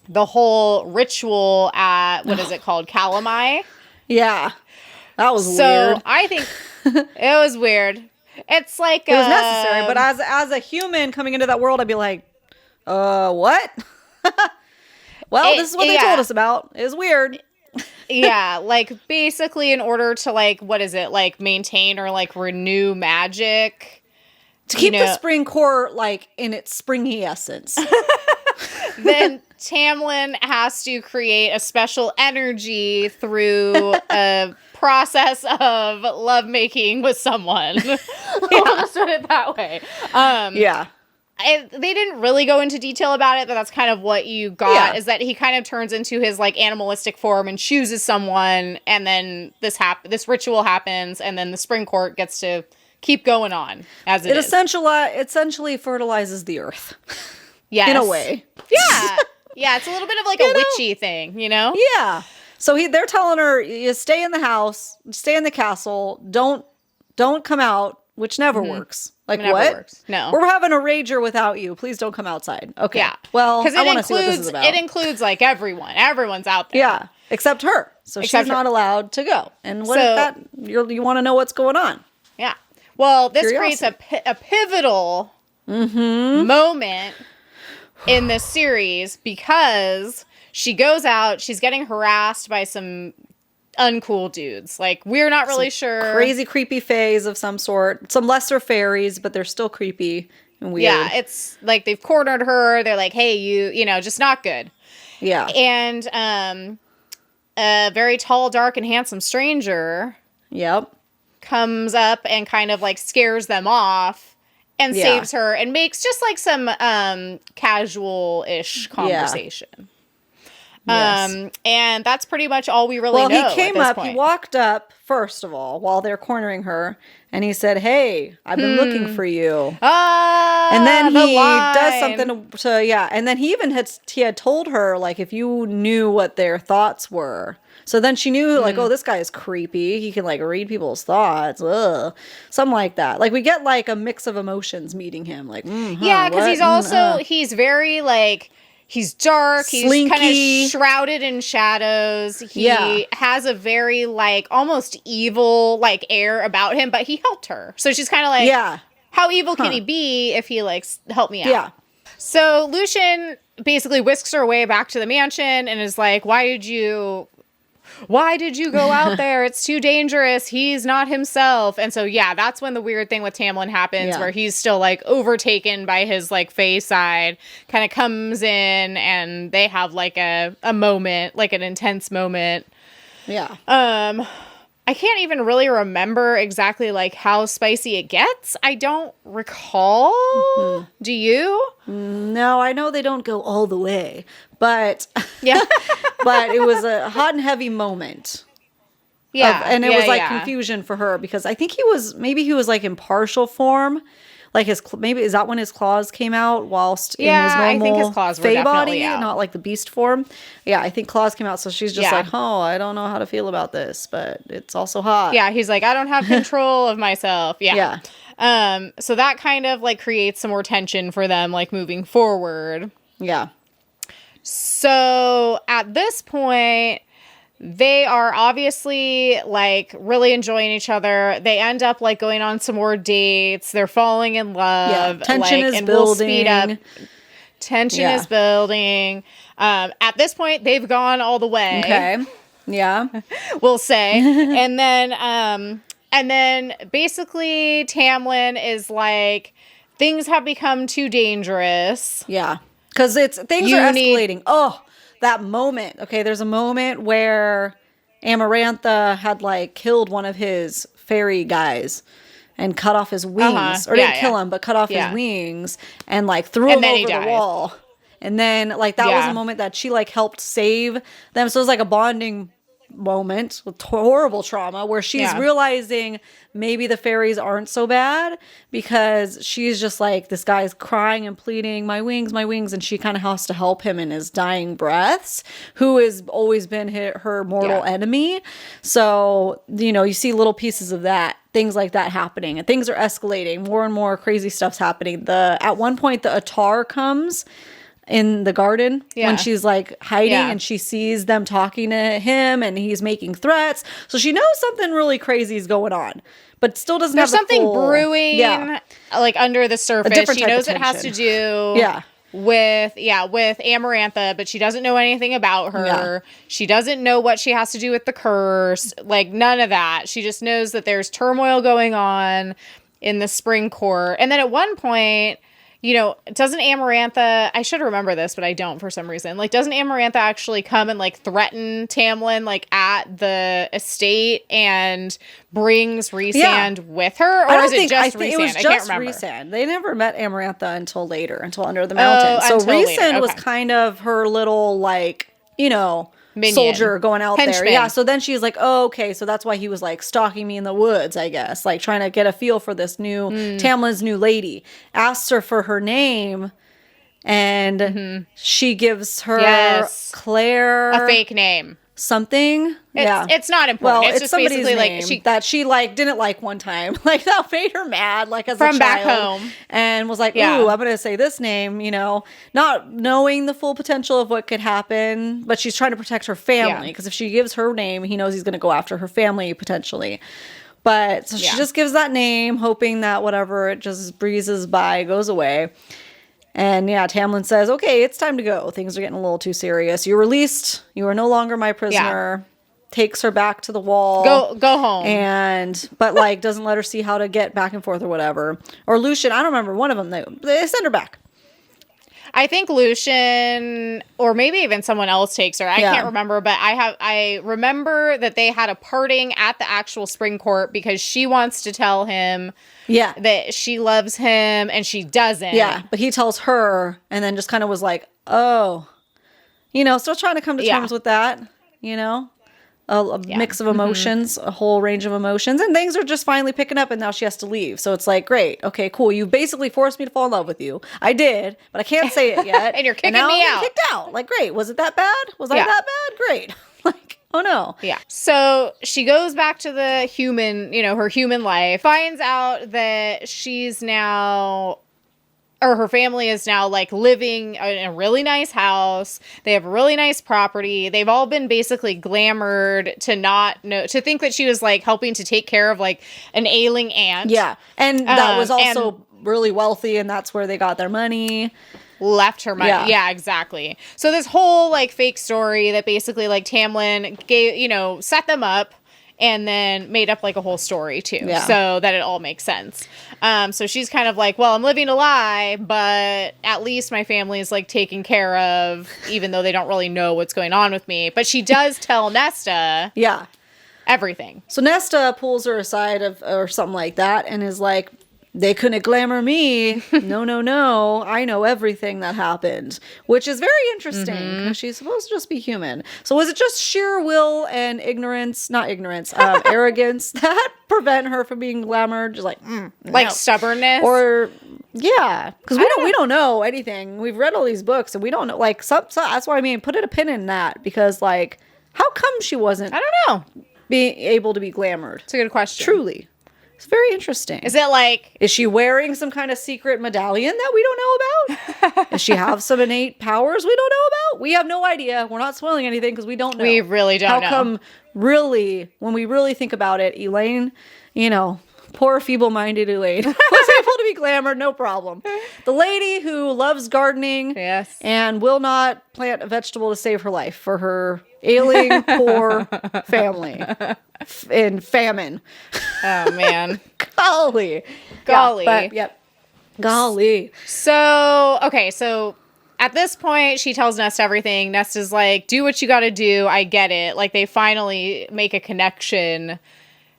[SPEAKER 1] the whole ritual at, what is it called? Calamai?
[SPEAKER 2] Yeah. That was weird.
[SPEAKER 1] So I think it was weird. It's like
[SPEAKER 2] it was necessary, but as a human coming into that world, I'd be like, what? Well, this is what they told us about. It's weird.
[SPEAKER 1] Yeah, like basically in order to like, what is it, like maintain or like renew magic.
[SPEAKER 2] To keep the spring core like in its springy essence.
[SPEAKER 1] Then Tamlin has to create a special energy through a process of lovemaking with someone. I'll just put it that way. They didn't really go into detail about it, but that's kind of what you got, is that he kind of turns into his like animalistic form and chooses someone, and then this ritual happens, and then the spring court gets to keep going on as it is.
[SPEAKER 2] Essentially fertilizes the earth.
[SPEAKER 1] Yes.
[SPEAKER 2] In a way.
[SPEAKER 1] Yeah. Yeah, it's a little bit of like a witchy thing, you know?
[SPEAKER 2] Yeah. So they're telling her, you stay in the house, stay in the castle, don't come out, which never works. Like,
[SPEAKER 1] never
[SPEAKER 2] what?
[SPEAKER 1] Works. No.
[SPEAKER 2] We're having a rager without you. Please don't come outside. Okay.
[SPEAKER 1] Yeah.
[SPEAKER 2] Well, I want to see what this is about.
[SPEAKER 1] It includes like everyone. Everyone's out there.
[SPEAKER 2] Yeah. Except her. So she's not allowed to go. And what is that? You want to know what's going on.
[SPEAKER 1] Yeah. Well, this creates a pivotal moment in this series because she goes out, she's getting harassed by some uncool dudes. Like, we're not really sure.
[SPEAKER 2] Crazy, creepy fays of some sort. Some lesser fairies, but they're still creepy and weird.
[SPEAKER 1] Yeah, it's like they've cornered her. They're like, hey, you know, just not good.
[SPEAKER 2] Yeah.
[SPEAKER 1] And a very tall, dark, and handsome stranger comes up and kind of like scares them off and saves her and makes just like some casual-ish conversation. Yes. And that's pretty much all we really know.
[SPEAKER 2] Well, he came up, he walked up, first of all, while they're cornering her, and he said, hey, I've been looking for you. And then he does something and then he even had told her, like, if you knew what their thoughts were. So then she knew, like, oh, this guy is creepy. He can, like, read people's thoughts. Ugh. Something like that. Like, we get, like, a mix of emotions meeting him. Like,
[SPEAKER 1] yeah, because he's also, he's very, like, he's dark.
[SPEAKER 2] Slinky.
[SPEAKER 1] He's kind of shrouded in shadows. He has a very, like, almost evil, like, air about him, but he helped her. So she's kind of like, how evil can he be if he, like, helped me out? Yeah. So Lucian basically whisks her away back to the mansion and is like, why did you why did you go out there? It's too dangerous. He's not himself. And so, yeah, that's when the weird thing with Tamlin happens, where he's still like overtaken by his like fae side, kind of comes in, and they have like a moment, like an intense moment.
[SPEAKER 2] Yeah.
[SPEAKER 1] I can't even really remember exactly like how spicy it gets. I don't recall. Mm-hmm. Do you?
[SPEAKER 2] No, I know they don't go all the way, but
[SPEAKER 1] yeah,
[SPEAKER 2] but it was a hot and heavy moment.
[SPEAKER 1] Yeah,
[SPEAKER 2] and it was like confusion for her, because I think he was like in partial form. Like maybe is that when his claws came out whilst in his normal
[SPEAKER 1] I think his claws were
[SPEAKER 2] fae
[SPEAKER 1] definitely
[SPEAKER 2] body,
[SPEAKER 1] out.
[SPEAKER 2] Not like the beast form. Yeah, I think claws came out, so she's just like, oh, I don't know how to feel about this, but it's also hot.
[SPEAKER 1] Yeah, he's like, I don't have control of myself. Yeah. So that kind of like creates some more tension for them, like moving forward.
[SPEAKER 2] Yeah.
[SPEAKER 1] So at this point, they are obviously like really enjoying each other. They end up like going on some more dates. They're falling in love.
[SPEAKER 2] Yeah, tension is building.
[SPEAKER 1] We'll speed up. Tension is building. At this point, they've gone all the way.
[SPEAKER 2] Okay. Yeah.
[SPEAKER 1] We'll say. And then basically Tamlin is like, things have become too dangerous.
[SPEAKER 2] Yeah. Because things are escalating. That moment. Okay, there's a moment where Amarantha had like killed one of his fairy guys and cut off his wings. Or didn't kill him, but cut off his wings and like threw him over the wall. And then like that was a moment that she like helped save them. So it was like a bonding moment with horrible trauma where she's realizing maybe the fairies aren't so bad, because she's just like, this guy's crying and pleading, my wings, and she kind of has to help him in his dying breaths, who has always been her mortal enemy. So, you know, you see little pieces of that, things like that happening, and things are escalating. More and more crazy stuff's happening. At one point, the ACOTAR comes in the garden when she's like hiding and she sees them talking to him and he's making threats. So she knows something really crazy is going on, but still doesn't have
[SPEAKER 1] something brewing like under the surface. She knows it has to do with Amarantha, but she doesn't know anything about her. Yeah. She doesn't know what she has to do with the curse. Like none of that. She just knows that there's turmoil going on in the spring court. And then at one point, you know, doesn't Amarantha, I should remember this, but I don't for some reason. Like, doesn't Amarantha actually come and, like, threaten Tamlin, like, at the estate and brings Rhysand with her? Or is it just Rhysand?
[SPEAKER 2] It was
[SPEAKER 1] I
[SPEAKER 2] just
[SPEAKER 1] can't remember.
[SPEAKER 2] Rhysand. They never met Amarantha until later, until Under the Mountain. So Rhysand was kind of her little, like, you know, minion. Soldier going out there. Yeah, so then she's like, oh, okay, so that's why he was like stalking me in the woods, I guess, like trying to get a feel for this new Tamlin's new lady. Asks her for her name, and she gives her Claire
[SPEAKER 1] a fake name.
[SPEAKER 2] Something.
[SPEAKER 1] It's not important.
[SPEAKER 2] Well,
[SPEAKER 1] it's just basically like
[SPEAKER 2] that she like didn't like one time. Like that made her mad, like as a child.
[SPEAKER 1] From back home.
[SPEAKER 2] And was like, ooh, I'm gonna say this name, you know, not knowing the full potential of what could happen, but she's trying to protect her family, because if she gives her name, he knows he's gonna go after her family potentially. But so she just gives that name, hoping that whatever it just breezes by goes away. And Tamlin says, okay, it's time to go. Things are getting a little too serious. You're released. You are no longer my prisoner. Takes her back to the wall.
[SPEAKER 1] Go home.
[SPEAKER 2] But like doesn't let her see how to get back and forth or whatever. Or Lucian, I don't remember. One of them, they send her back.
[SPEAKER 1] I think Lucian, or maybe even someone else takes her. I can't remember, but I remember that they had a parting at the actual spring court because she wants to tell him that she loves him and she doesn't. Yeah,
[SPEAKER 2] but he tells her and then just kind of was like, oh, you know, still trying to come to terms with that, you know? A mix of emotions, a whole range of emotions, and things are just finally picking up, and now she has to leave. So it's like, great, okay, cool. You basically forced me to fall in love with you. I did, but I can't say it yet.
[SPEAKER 1] And you're kicking me out.
[SPEAKER 2] Kicked out. Like, great. Was it that bad? Was I that bad? Great. Like, oh no.
[SPEAKER 1] Yeah. So she goes back to the human, you know, her human life, finds out that she's now, or her family is now like living in a really nice house. They have a really nice property. They've all been basically glamored to not know, to think that she was like helping to take care of like an ailing aunt.
[SPEAKER 2] Yeah. And that was also really wealthy and that's where they got their money.
[SPEAKER 1] Left her money. Yeah, exactly. So this whole like fake story that basically like Tamlin gave, set them up and then made up like a whole story too.
[SPEAKER 2] Yeah.
[SPEAKER 1] So that it all makes sense. So she's kind of like, well, I'm living a lie, but at least my family is like taken care of, even though they don't really know what's going on with me. But she does tell Nesta everything.
[SPEAKER 2] So Nesta pulls her aside or something like that and is like, they couldn't glamour me. No. I know everything that happened, which is very interesting because she's supposed to just be human. So was it just sheer will and arrogance that prevent her from being glamored? Just like,
[SPEAKER 1] like stubbornness?
[SPEAKER 2] Or, yeah. Because we don't know anything. We've read all these books and we don't know. Like, that's why I mean, put a pin in that because, like, how come she wasn't
[SPEAKER 1] I don't know.
[SPEAKER 2] being able to be glamored?
[SPEAKER 1] It's a good question.
[SPEAKER 2] Truly. It's very interesting.
[SPEAKER 1] Is it like...
[SPEAKER 2] Is she wearing some kind of secret medallion that we don't know about? Does she have some innate powers we don't know about? We have no idea. We're not spoiling anything because we don't know.
[SPEAKER 1] We really don't know.
[SPEAKER 2] How come, really, when we really think about it, Elaine, poor feeble-minded Elaine was able to be glamored, no problem. The lady who loves gardening and will not plant a vegetable to save her life for her ailing, poor family in famine.
[SPEAKER 1] Oh, man.
[SPEAKER 2] Golly. Golly.
[SPEAKER 1] So, okay, so at this point, she tells Nesta everything. Nesta's like, do what you gotta do. I get it. Like, they finally make a connection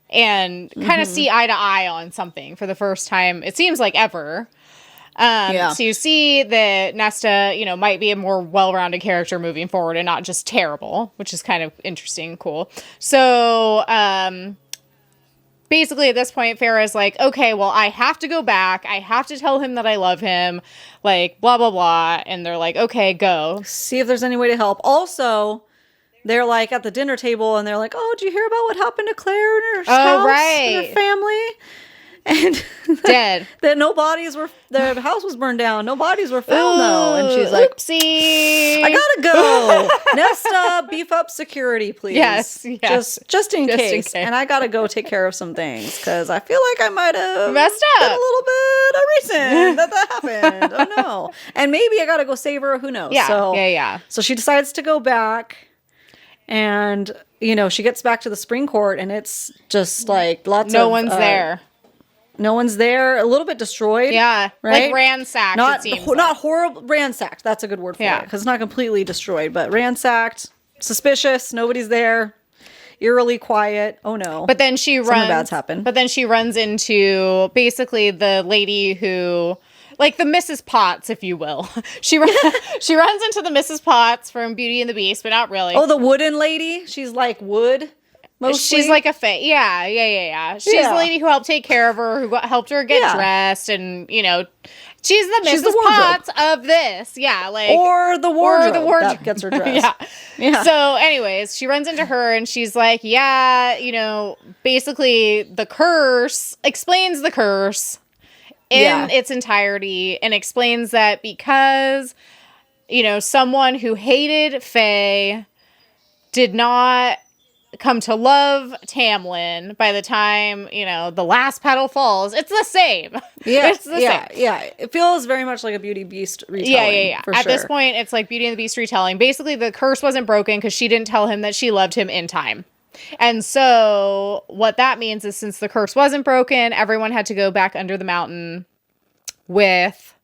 [SPEAKER 1] and kind of see eye to eye on something for the first time, it seems like ever. So you see that Nesta, might be a more well-rounded character moving forward and not just terrible, which is kind of interesting, cool. So, basically at this point, Farrah's like, okay, well, I have to go back. I have to tell him that I love him, like, blah, blah, blah. And they're like, okay, go.
[SPEAKER 2] See if there's any way to help. Also, they're like at the dinner table and they're like, oh, did you hear about what happened to Claire and her house and her family? And
[SPEAKER 1] dead.
[SPEAKER 2] That the house was burned down. No bodies were found though. And she's like,
[SPEAKER 1] oopsie.
[SPEAKER 2] I gotta go. Nesta, beef up security, please.
[SPEAKER 1] Yes.
[SPEAKER 2] Just in case. And I gotta go take care of some things because I feel like I might have
[SPEAKER 1] messed up
[SPEAKER 2] a little bit of reason that happened. Oh no. And maybe I gotta go save her. Who knows?
[SPEAKER 1] Yeah.
[SPEAKER 2] So she decides to go back. And, she gets back to the spring court and it's just like
[SPEAKER 1] no one's there.
[SPEAKER 2] No one's there. A little bit destroyed.
[SPEAKER 1] Yeah.
[SPEAKER 2] Right?
[SPEAKER 1] Like ransacked,
[SPEAKER 2] not,
[SPEAKER 1] it seems.
[SPEAKER 2] Not horrible. Ransacked. That's a good word for it. Because it's not completely destroyed, but ransacked. Suspicious. Nobody's there. Eerily quiet. Oh no.
[SPEAKER 1] But then something
[SPEAKER 2] bad's happened.
[SPEAKER 1] But then she runs into basically the lady who... like the Mrs. Potts, if you will. She runs into the Mrs. Potts from Beauty and the Beast, but not really.
[SPEAKER 2] Oh, the wooden lady? She's like wood, mostly?
[SPEAKER 1] She's like a fake. Yeah. She's the lady who helped take care of her, who helped her get dressed, and, she's the Mrs. Potts of this. Yeah, like...
[SPEAKER 2] Or the wardrobe. That gets her dressed.
[SPEAKER 1] Yeah. So, anyways, she runs into her, and she's like, basically the curse... explains the curse... in its entirety and explains that because, someone who hated Faye did not come to love Tamlin by the time, the last petal falls. It's the same.
[SPEAKER 2] Yeah.
[SPEAKER 1] It's the same.
[SPEAKER 2] Yeah. It feels very much like a Beauty Beast retelling.
[SPEAKER 1] Yeah. At this point, it's like Beauty and the Beast retelling. Basically, the curse wasn't broken because she didn't tell him that she loved him in time. And so what that means is since the curse wasn't broken, everyone had to go back under the mountain with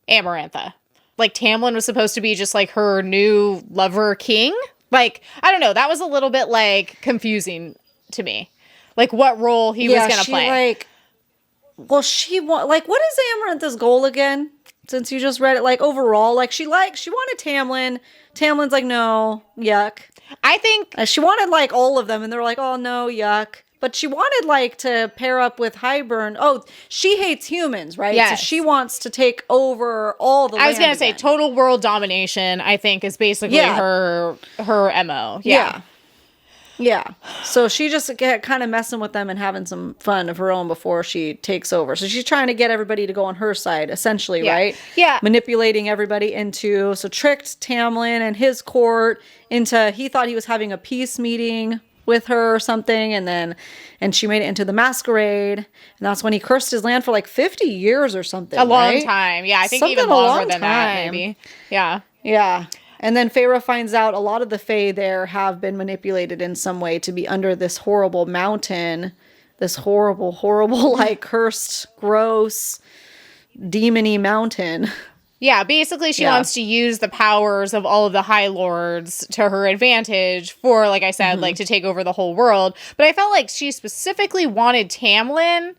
[SPEAKER 1] Amarantha. Like Tamlin was supposed to be just like her new lover king. Like, I don't know. That was a little bit like confusing to me. Like what role he was going to play.
[SPEAKER 2] What is Amarantha's goal again? Since you just read it, like overall, like she wanted Tamlin. Tamlin's like, no, yuck.
[SPEAKER 1] I think
[SPEAKER 2] she wanted like all of them, and they're like, oh no, yuck. But she wanted like to pair up with Hybern. Oh, she hates humans, right?
[SPEAKER 1] Yes.
[SPEAKER 2] So she wants to take over all the land.
[SPEAKER 1] I was going to say total world domination, I think, is basically her MO.
[SPEAKER 2] Yeah. So she just kind of messing with them and having some fun of her own before she takes over. So she's trying to get everybody to go on her side, essentially, right?
[SPEAKER 1] Yeah.
[SPEAKER 2] Manipulating everybody tricked Tamlin and his court into, he thought he was having a peace meeting with her or something, and she made it into the masquerade, and that's when he cursed his land for like 50 years or something.
[SPEAKER 1] A long time. Yeah, I think
[SPEAKER 2] Something
[SPEAKER 1] even
[SPEAKER 2] a
[SPEAKER 1] longer
[SPEAKER 2] long
[SPEAKER 1] than that,
[SPEAKER 2] time.
[SPEAKER 1] maybe. Yeah.
[SPEAKER 2] Yeah. And then Feyre finds out a lot of the Fae there have been manipulated in some way to be under this horrible mountain, this horrible, like cursed, gross, demony mountain.
[SPEAKER 1] Yeah, basically she wants to use the powers of all of the High Lords to her advantage for, like I said, like to take over the whole world. But I felt like she specifically wanted Tamlin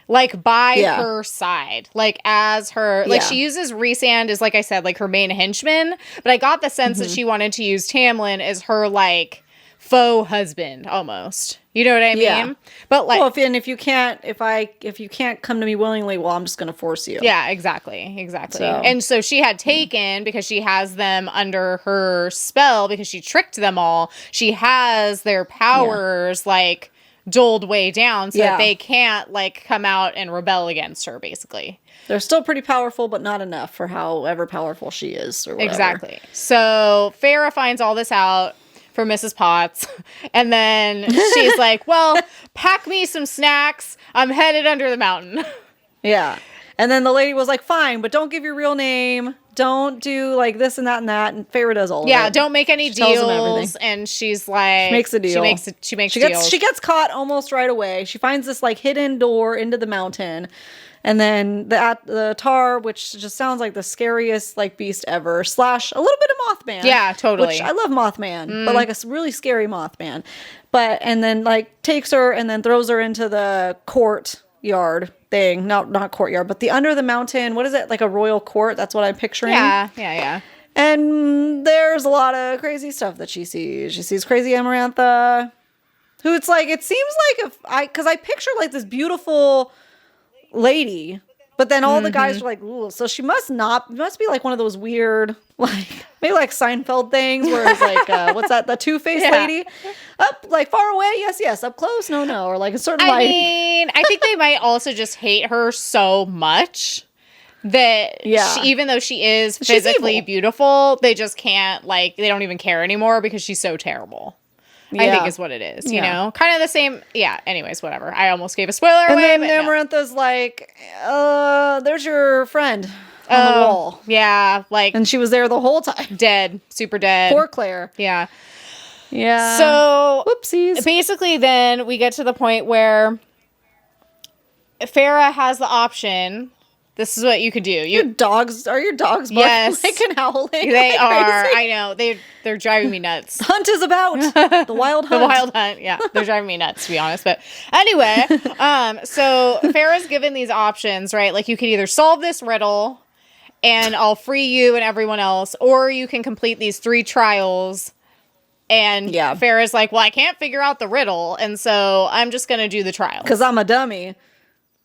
[SPEAKER 1] like by her side, like as her, like she uses Rhysand as, like I said, like her main henchman, but I got the sense that she wanted to use Tamlin as her like faux husband almost. You know what I mean?
[SPEAKER 2] Yeah.
[SPEAKER 1] But like,
[SPEAKER 2] well, if you can't come to me willingly, well, I'm just going to force you.
[SPEAKER 1] yeah, exactly. So. And so she had taken, because she has them under her spell, because she tricked them all. She has their powers like doled way down so that they can't like come out and rebel against her, basically.
[SPEAKER 2] They're still pretty powerful, but not enough for however powerful she is or whatever.
[SPEAKER 1] Exactly. So Feyre finds all this out for Mrs. Potts, and then she's like, well, pack me some snacks. I'm headed under the mountain.
[SPEAKER 2] Yeah. And then the lady was like, fine, but don't give your real name. Don't do like this and that and that. And Feyre does all of it.
[SPEAKER 1] Yeah, don't make any deals. And she's like,
[SPEAKER 2] she makes a deal.
[SPEAKER 1] She makes deals.
[SPEAKER 2] She gets caught almost right away. She finds this like hidden door into the mountain. And then the Tar, which just sounds like the scariest like beast ever, / a little bit of Mothman.
[SPEAKER 1] Yeah, totally.
[SPEAKER 2] Which I love Mothman, but like a really scary Mothman. And then like takes her and then throws her into the courtyard thing. Not courtyard, but the under the mountain. What is it? Like a royal court? That's what I'm picturing.
[SPEAKER 1] Yeah.
[SPEAKER 2] And there's a lot of crazy stuff that she sees. She sees crazy Amarantha, who it seems like because I picture like this beautiful lady, but then all the guys are like, ooh, so she must be like one of those weird, like maybe like Seinfeld things where it's like, what's that? The Two-Faced lady? Up, like far away? Yes. Up close? No. Or like a certain lighting.
[SPEAKER 1] I mean, I think they might also just hate her so much that even though she is physically beautiful, they just can't, like, they don't even care anymore because she's so terrible. I think is what it is, you know? Kind of the same. Yeah, anyways, whatever. I almost gave a spoiler away.
[SPEAKER 2] And then Amarantha's like, there's your friend on the wall.
[SPEAKER 1] Yeah, like.
[SPEAKER 2] And she was there the whole time.
[SPEAKER 1] Dead. Super dead.
[SPEAKER 2] Poor Claire.
[SPEAKER 1] Yeah.
[SPEAKER 2] Yeah.
[SPEAKER 1] So.
[SPEAKER 2] Whoopsies.
[SPEAKER 1] Basically, then we get to the point where Feyre has the option. This is what you could do. Are your dogs barking
[SPEAKER 2] like and howling?
[SPEAKER 1] They
[SPEAKER 2] like
[SPEAKER 1] are.
[SPEAKER 2] crazy?
[SPEAKER 1] I know. They're driving me nuts.
[SPEAKER 2] The hunt is about. The wild hunt.
[SPEAKER 1] The wild hunt. Yeah. They're driving me nuts, to be honest. But anyway, so Farrah's given these options, right? Like, you could either solve this riddle and I'll free you and everyone else, or you can complete these 3 trials. And Farrah's like, well, I can't figure out the riddle, and so I'm just going to do the trial.
[SPEAKER 2] Because I'm a dummy.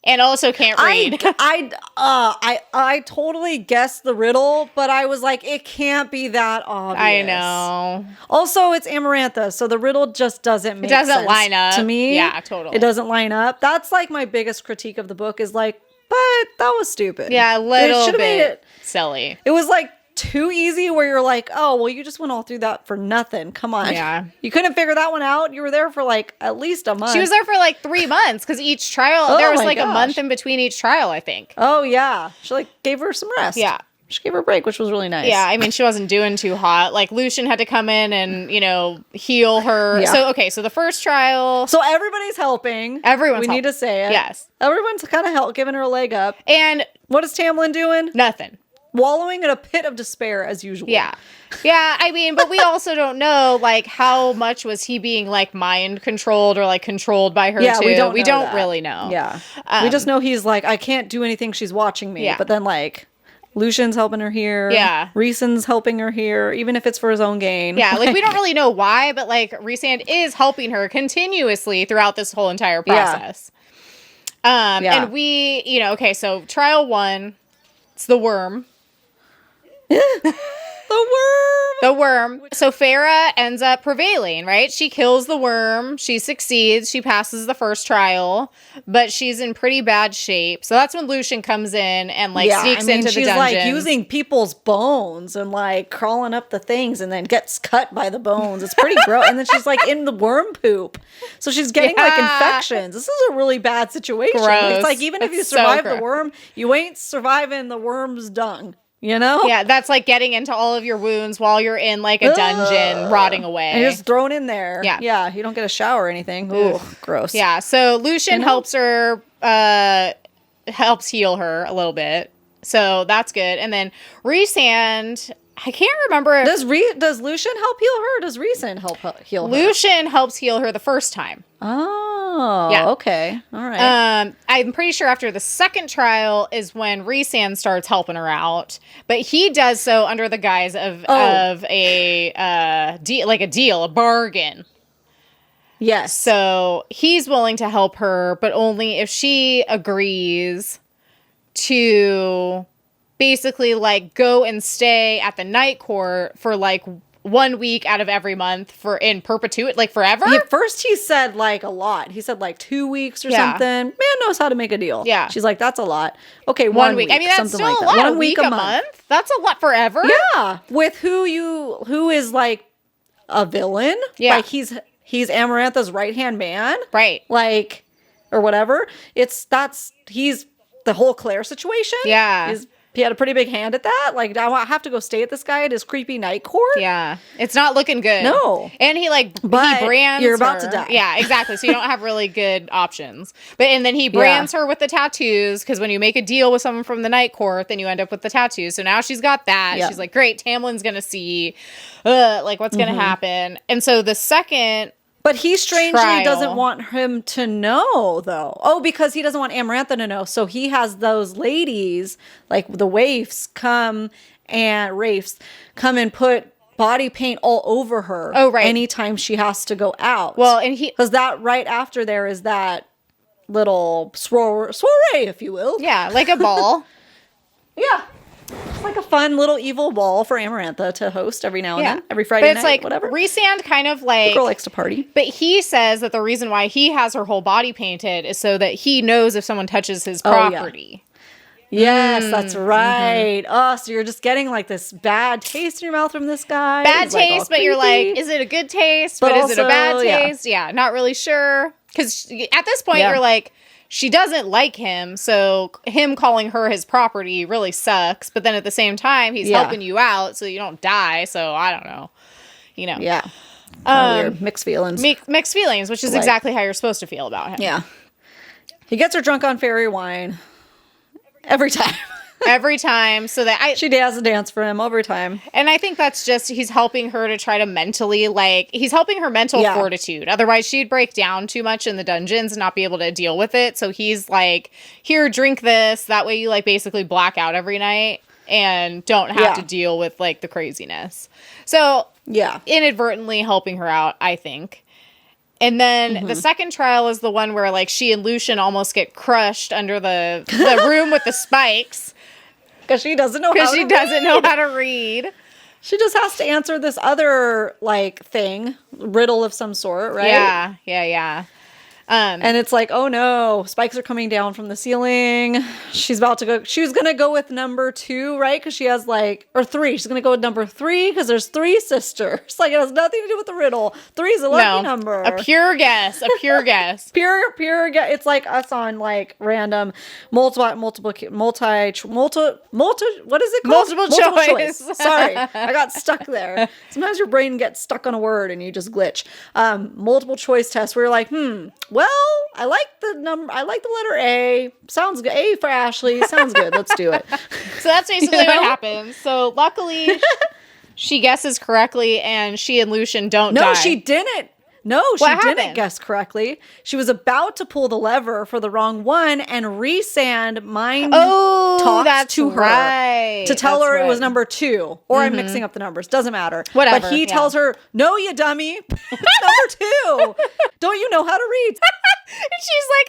[SPEAKER 1] And also can't read.
[SPEAKER 2] I totally guessed the riddle, but I was like, it can't be that obvious.
[SPEAKER 1] I know.
[SPEAKER 2] Also, it's Amarantha, so the riddle just doesn't make sense. It doesn't
[SPEAKER 1] line up.
[SPEAKER 2] To me.
[SPEAKER 1] Yeah, totally.
[SPEAKER 2] It doesn't line up. That's like my biggest critique of the book is like, but that was stupid.
[SPEAKER 1] Yeah, a little bit silly.
[SPEAKER 2] It was like too easy where you're like, oh, well, you just went all through that for nothing. Come on.
[SPEAKER 1] Yeah.
[SPEAKER 2] You couldn't figure that one out. You were there for like at least a month.
[SPEAKER 1] She was there for like 3 months because each trial, there was like a month in between each trial, I think.
[SPEAKER 2] Oh, yeah. She like gave her some rest.
[SPEAKER 1] Yeah.
[SPEAKER 2] She gave her a break, which was really nice.
[SPEAKER 1] Yeah, I mean, she wasn't doing too hot. Like, Lucian had to come in and, you know, heal her. Yeah. So the first trial.
[SPEAKER 2] So everybody's helping.
[SPEAKER 1] We
[SPEAKER 2] need to say it.
[SPEAKER 1] Yes.
[SPEAKER 2] Everyone's kind of giving her a leg up.
[SPEAKER 1] And
[SPEAKER 2] what is Tamlin doing?
[SPEAKER 1] Nothing.
[SPEAKER 2] Wallowing in a pit of despair as usual.
[SPEAKER 1] Yeah. Yeah, I mean, but we also don't know, like, how much was he being, like, mind controlled or, like, controlled by her, too. We don't really know.
[SPEAKER 2] Yeah. We just know he's like, I can't do anything. She's watching me. Yeah. But then, like, Lucian's helping her here.
[SPEAKER 1] Yeah.
[SPEAKER 2] Rhysand's helping her here, even if it's for his own gain.
[SPEAKER 1] Yeah, like, we don't really know why, but, like, Rhysand is helping her continuously throughout this whole entire process. And we, you know, okay, so trial 1, it's the worm.
[SPEAKER 2] The
[SPEAKER 1] The worm. So Farah ends up prevailing, right? She kills the worm. She succeeds. She passes the first trial, but she's in pretty bad shape. So that's when Lucian comes in and sneaks into the dungeon.
[SPEAKER 2] She's like using people's bones and like crawling up the things and then gets cut by the bones. It's pretty gross. And then she's like in the worm poop. So she's getting like infections. This is a really bad situation.
[SPEAKER 1] Gross.
[SPEAKER 2] It's like even if you survive the worm, you ain't surviving the worm's dung. You know?
[SPEAKER 1] Yeah, that's like getting into all of your wounds while you're in like a dungeon rotting away.
[SPEAKER 2] And you're just thrown in there.
[SPEAKER 1] Yeah.
[SPEAKER 2] Yeah, you don't get a shower or anything. Ooh, gross.
[SPEAKER 1] Yeah, so Lucian helps her, helps heal her a little bit. So that's good. And then Rhysand, I can't remember if...
[SPEAKER 2] Does Lucian help heal her or does Rhysand help heal her?
[SPEAKER 1] Lucian helps heal her the first time.
[SPEAKER 2] Oh,
[SPEAKER 1] yeah.
[SPEAKER 2] Okay. All right.
[SPEAKER 1] I'm pretty sure after the second trial is when Rhysand starts helping her out, but he does so under the guise of a deal, a bargain.
[SPEAKER 2] Yes.
[SPEAKER 1] So he's willing to help her, but only if she agrees to basically like go and stay at the night court for like 1 week out of every month for in perpetuity, like forever.
[SPEAKER 2] At first he said like a lot. He said like 2 weeks or something. Man knows how to make a deal.
[SPEAKER 1] Yeah.
[SPEAKER 2] She's like, that's a lot. Okay,
[SPEAKER 1] 1 week. I mean, that's still
[SPEAKER 2] like
[SPEAKER 1] a lot.
[SPEAKER 2] 1 week a month.
[SPEAKER 1] That's a lot forever.
[SPEAKER 2] Yeah. With who is like a villain.
[SPEAKER 1] Yeah.
[SPEAKER 2] Like he's Amarantha's right-hand man.
[SPEAKER 1] Right.
[SPEAKER 2] Like, or whatever. He's the whole Claire situation.
[SPEAKER 1] Yeah.
[SPEAKER 2] He had a pretty big hand at that. Like, I have to go stay at this guy at his creepy night court.
[SPEAKER 1] Yeah. It's not looking good.
[SPEAKER 2] No.
[SPEAKER 1] And he brands
[SPEAKER 2] you're about
[SPEAKER 1] her.
[SPEAKER 2] to die.
[SPEAKER 1] Yeah, exactly. So you don't have really good options. And then he brands her with the tattoos, because when you make a deal with someone from the night court, then you end up with the tattoos. So now she's got that. Yeah. She's like, great, Tamlin's going to see, what's going to happen. And so the second...
[SPEAKER 2] But he strangely doesn't want him to know, though. Oh, because he doesn't want Amarantha to know. So he has those ladies, like the waifs, come and put body paint all over her.
[SPEAKER 1] Oh, right.
[SPEAKER 2] Anytime she has to go out.
[SPEAKER 1] Well, and
[SPEAKER 2] because that right after there is that little soiree, if you will.
[SPEAKER 1] Yeah, like a ball.
[SPEAKER 2] Yeah. It's like a fun little evil ball for Amarantha to host every now and then, every Friday night,
[SPEAKER 1] like,
[SPEAKER 2] whatever.
[SPEAKER 1] Rhysand kind of like...
[SPEAKER 2] The girl likes to party.
[SPEAKER 1] But he says that the reason why he has her whole body painted is so that he knows if someone touches his property.
[SPEAKER 2] Yes, that's right. Oh, so you're just getting like this bad taste in your mouth from this guy.
[SPEAKER 1] Bad taste, but you're like, is it a good taste? But is it a bad taste? Yeah, not really sure. Because at this point, you're like... She doesn't like him, so him calling her his property really sucks. But then at the same time, he's helping you out so you don't die. So I don't know,
[SPEAKER 2] Yeah, weird. Mixed feelings.
[SPEAKER 1] Mixed feelings, which is exactly how you're supposed to feel about him.
[SPEAKER 2] Yeah, he gets her drunk on fairy wine every time.
[SPEAKER 1] Every time, so that
[SPEAKER 2] she has a dance for him every time.
[SPEAKER 1] And I think that's just, he's helping her to try to mentally, he's helping her mental fortitude. Otherwise, she'd break down too much in the dungeons and not be able to deal with it. So he's like, here, drink this. That way you, basically black out every night and don't have to deal with, the craziness. So, inadvertently helping her out, I think. And then the second trial is the one where, she and Lucian almost get crushed under the room with the spikes.
[SPEAKER 2] Because she doesn't know
[SPEAKER 1] how to read.
[SPEAKER 2] She just has to answer this other, riddle of some sort, right?
[SPEAKER 1] Yeah.
[SPEAKER 2] And it's like, oh no, spikes are coming down from the ceiling. She's about to go. She was going to go with number 2, right? Because she has or 3. She's going to go with number 3 because there's 3 sisters. It has nothing to do with the riddle. 3 is a lucky number.
[SPEAKER 1] A pure guess.
[SPEAKER 2] Pure guess. It's like us on random what is it called?
[SPEAKER 1] Multiple choice.
[SPEAKER 2] Sorry, I got stuck there. Sometimes your brain gets stuck on a word and you just glitch. Multiple choice test where you're like, well, I like the letter A. Sounds good. A for Ashley. Sounds good. Let's do it.
[SPEAKER 1] So that's basically what happens. So luckily, she guesses correctly, and she and Lucian don't die.
[SPEAKER 2] No, she didn't. No, she didn't guess correctly. She was about to pull the lever for the wrong one, and Rhysand talked to her to tell her it was number 2. Or I'm mixing up the numbers. Doesn't matter.
[SPEAKER 1] Whatever.
[SPEAKER 2] But he tells her, no, you dummy. It's number 2. Don't you know how to read?
[SPEAKER 1] And she's like,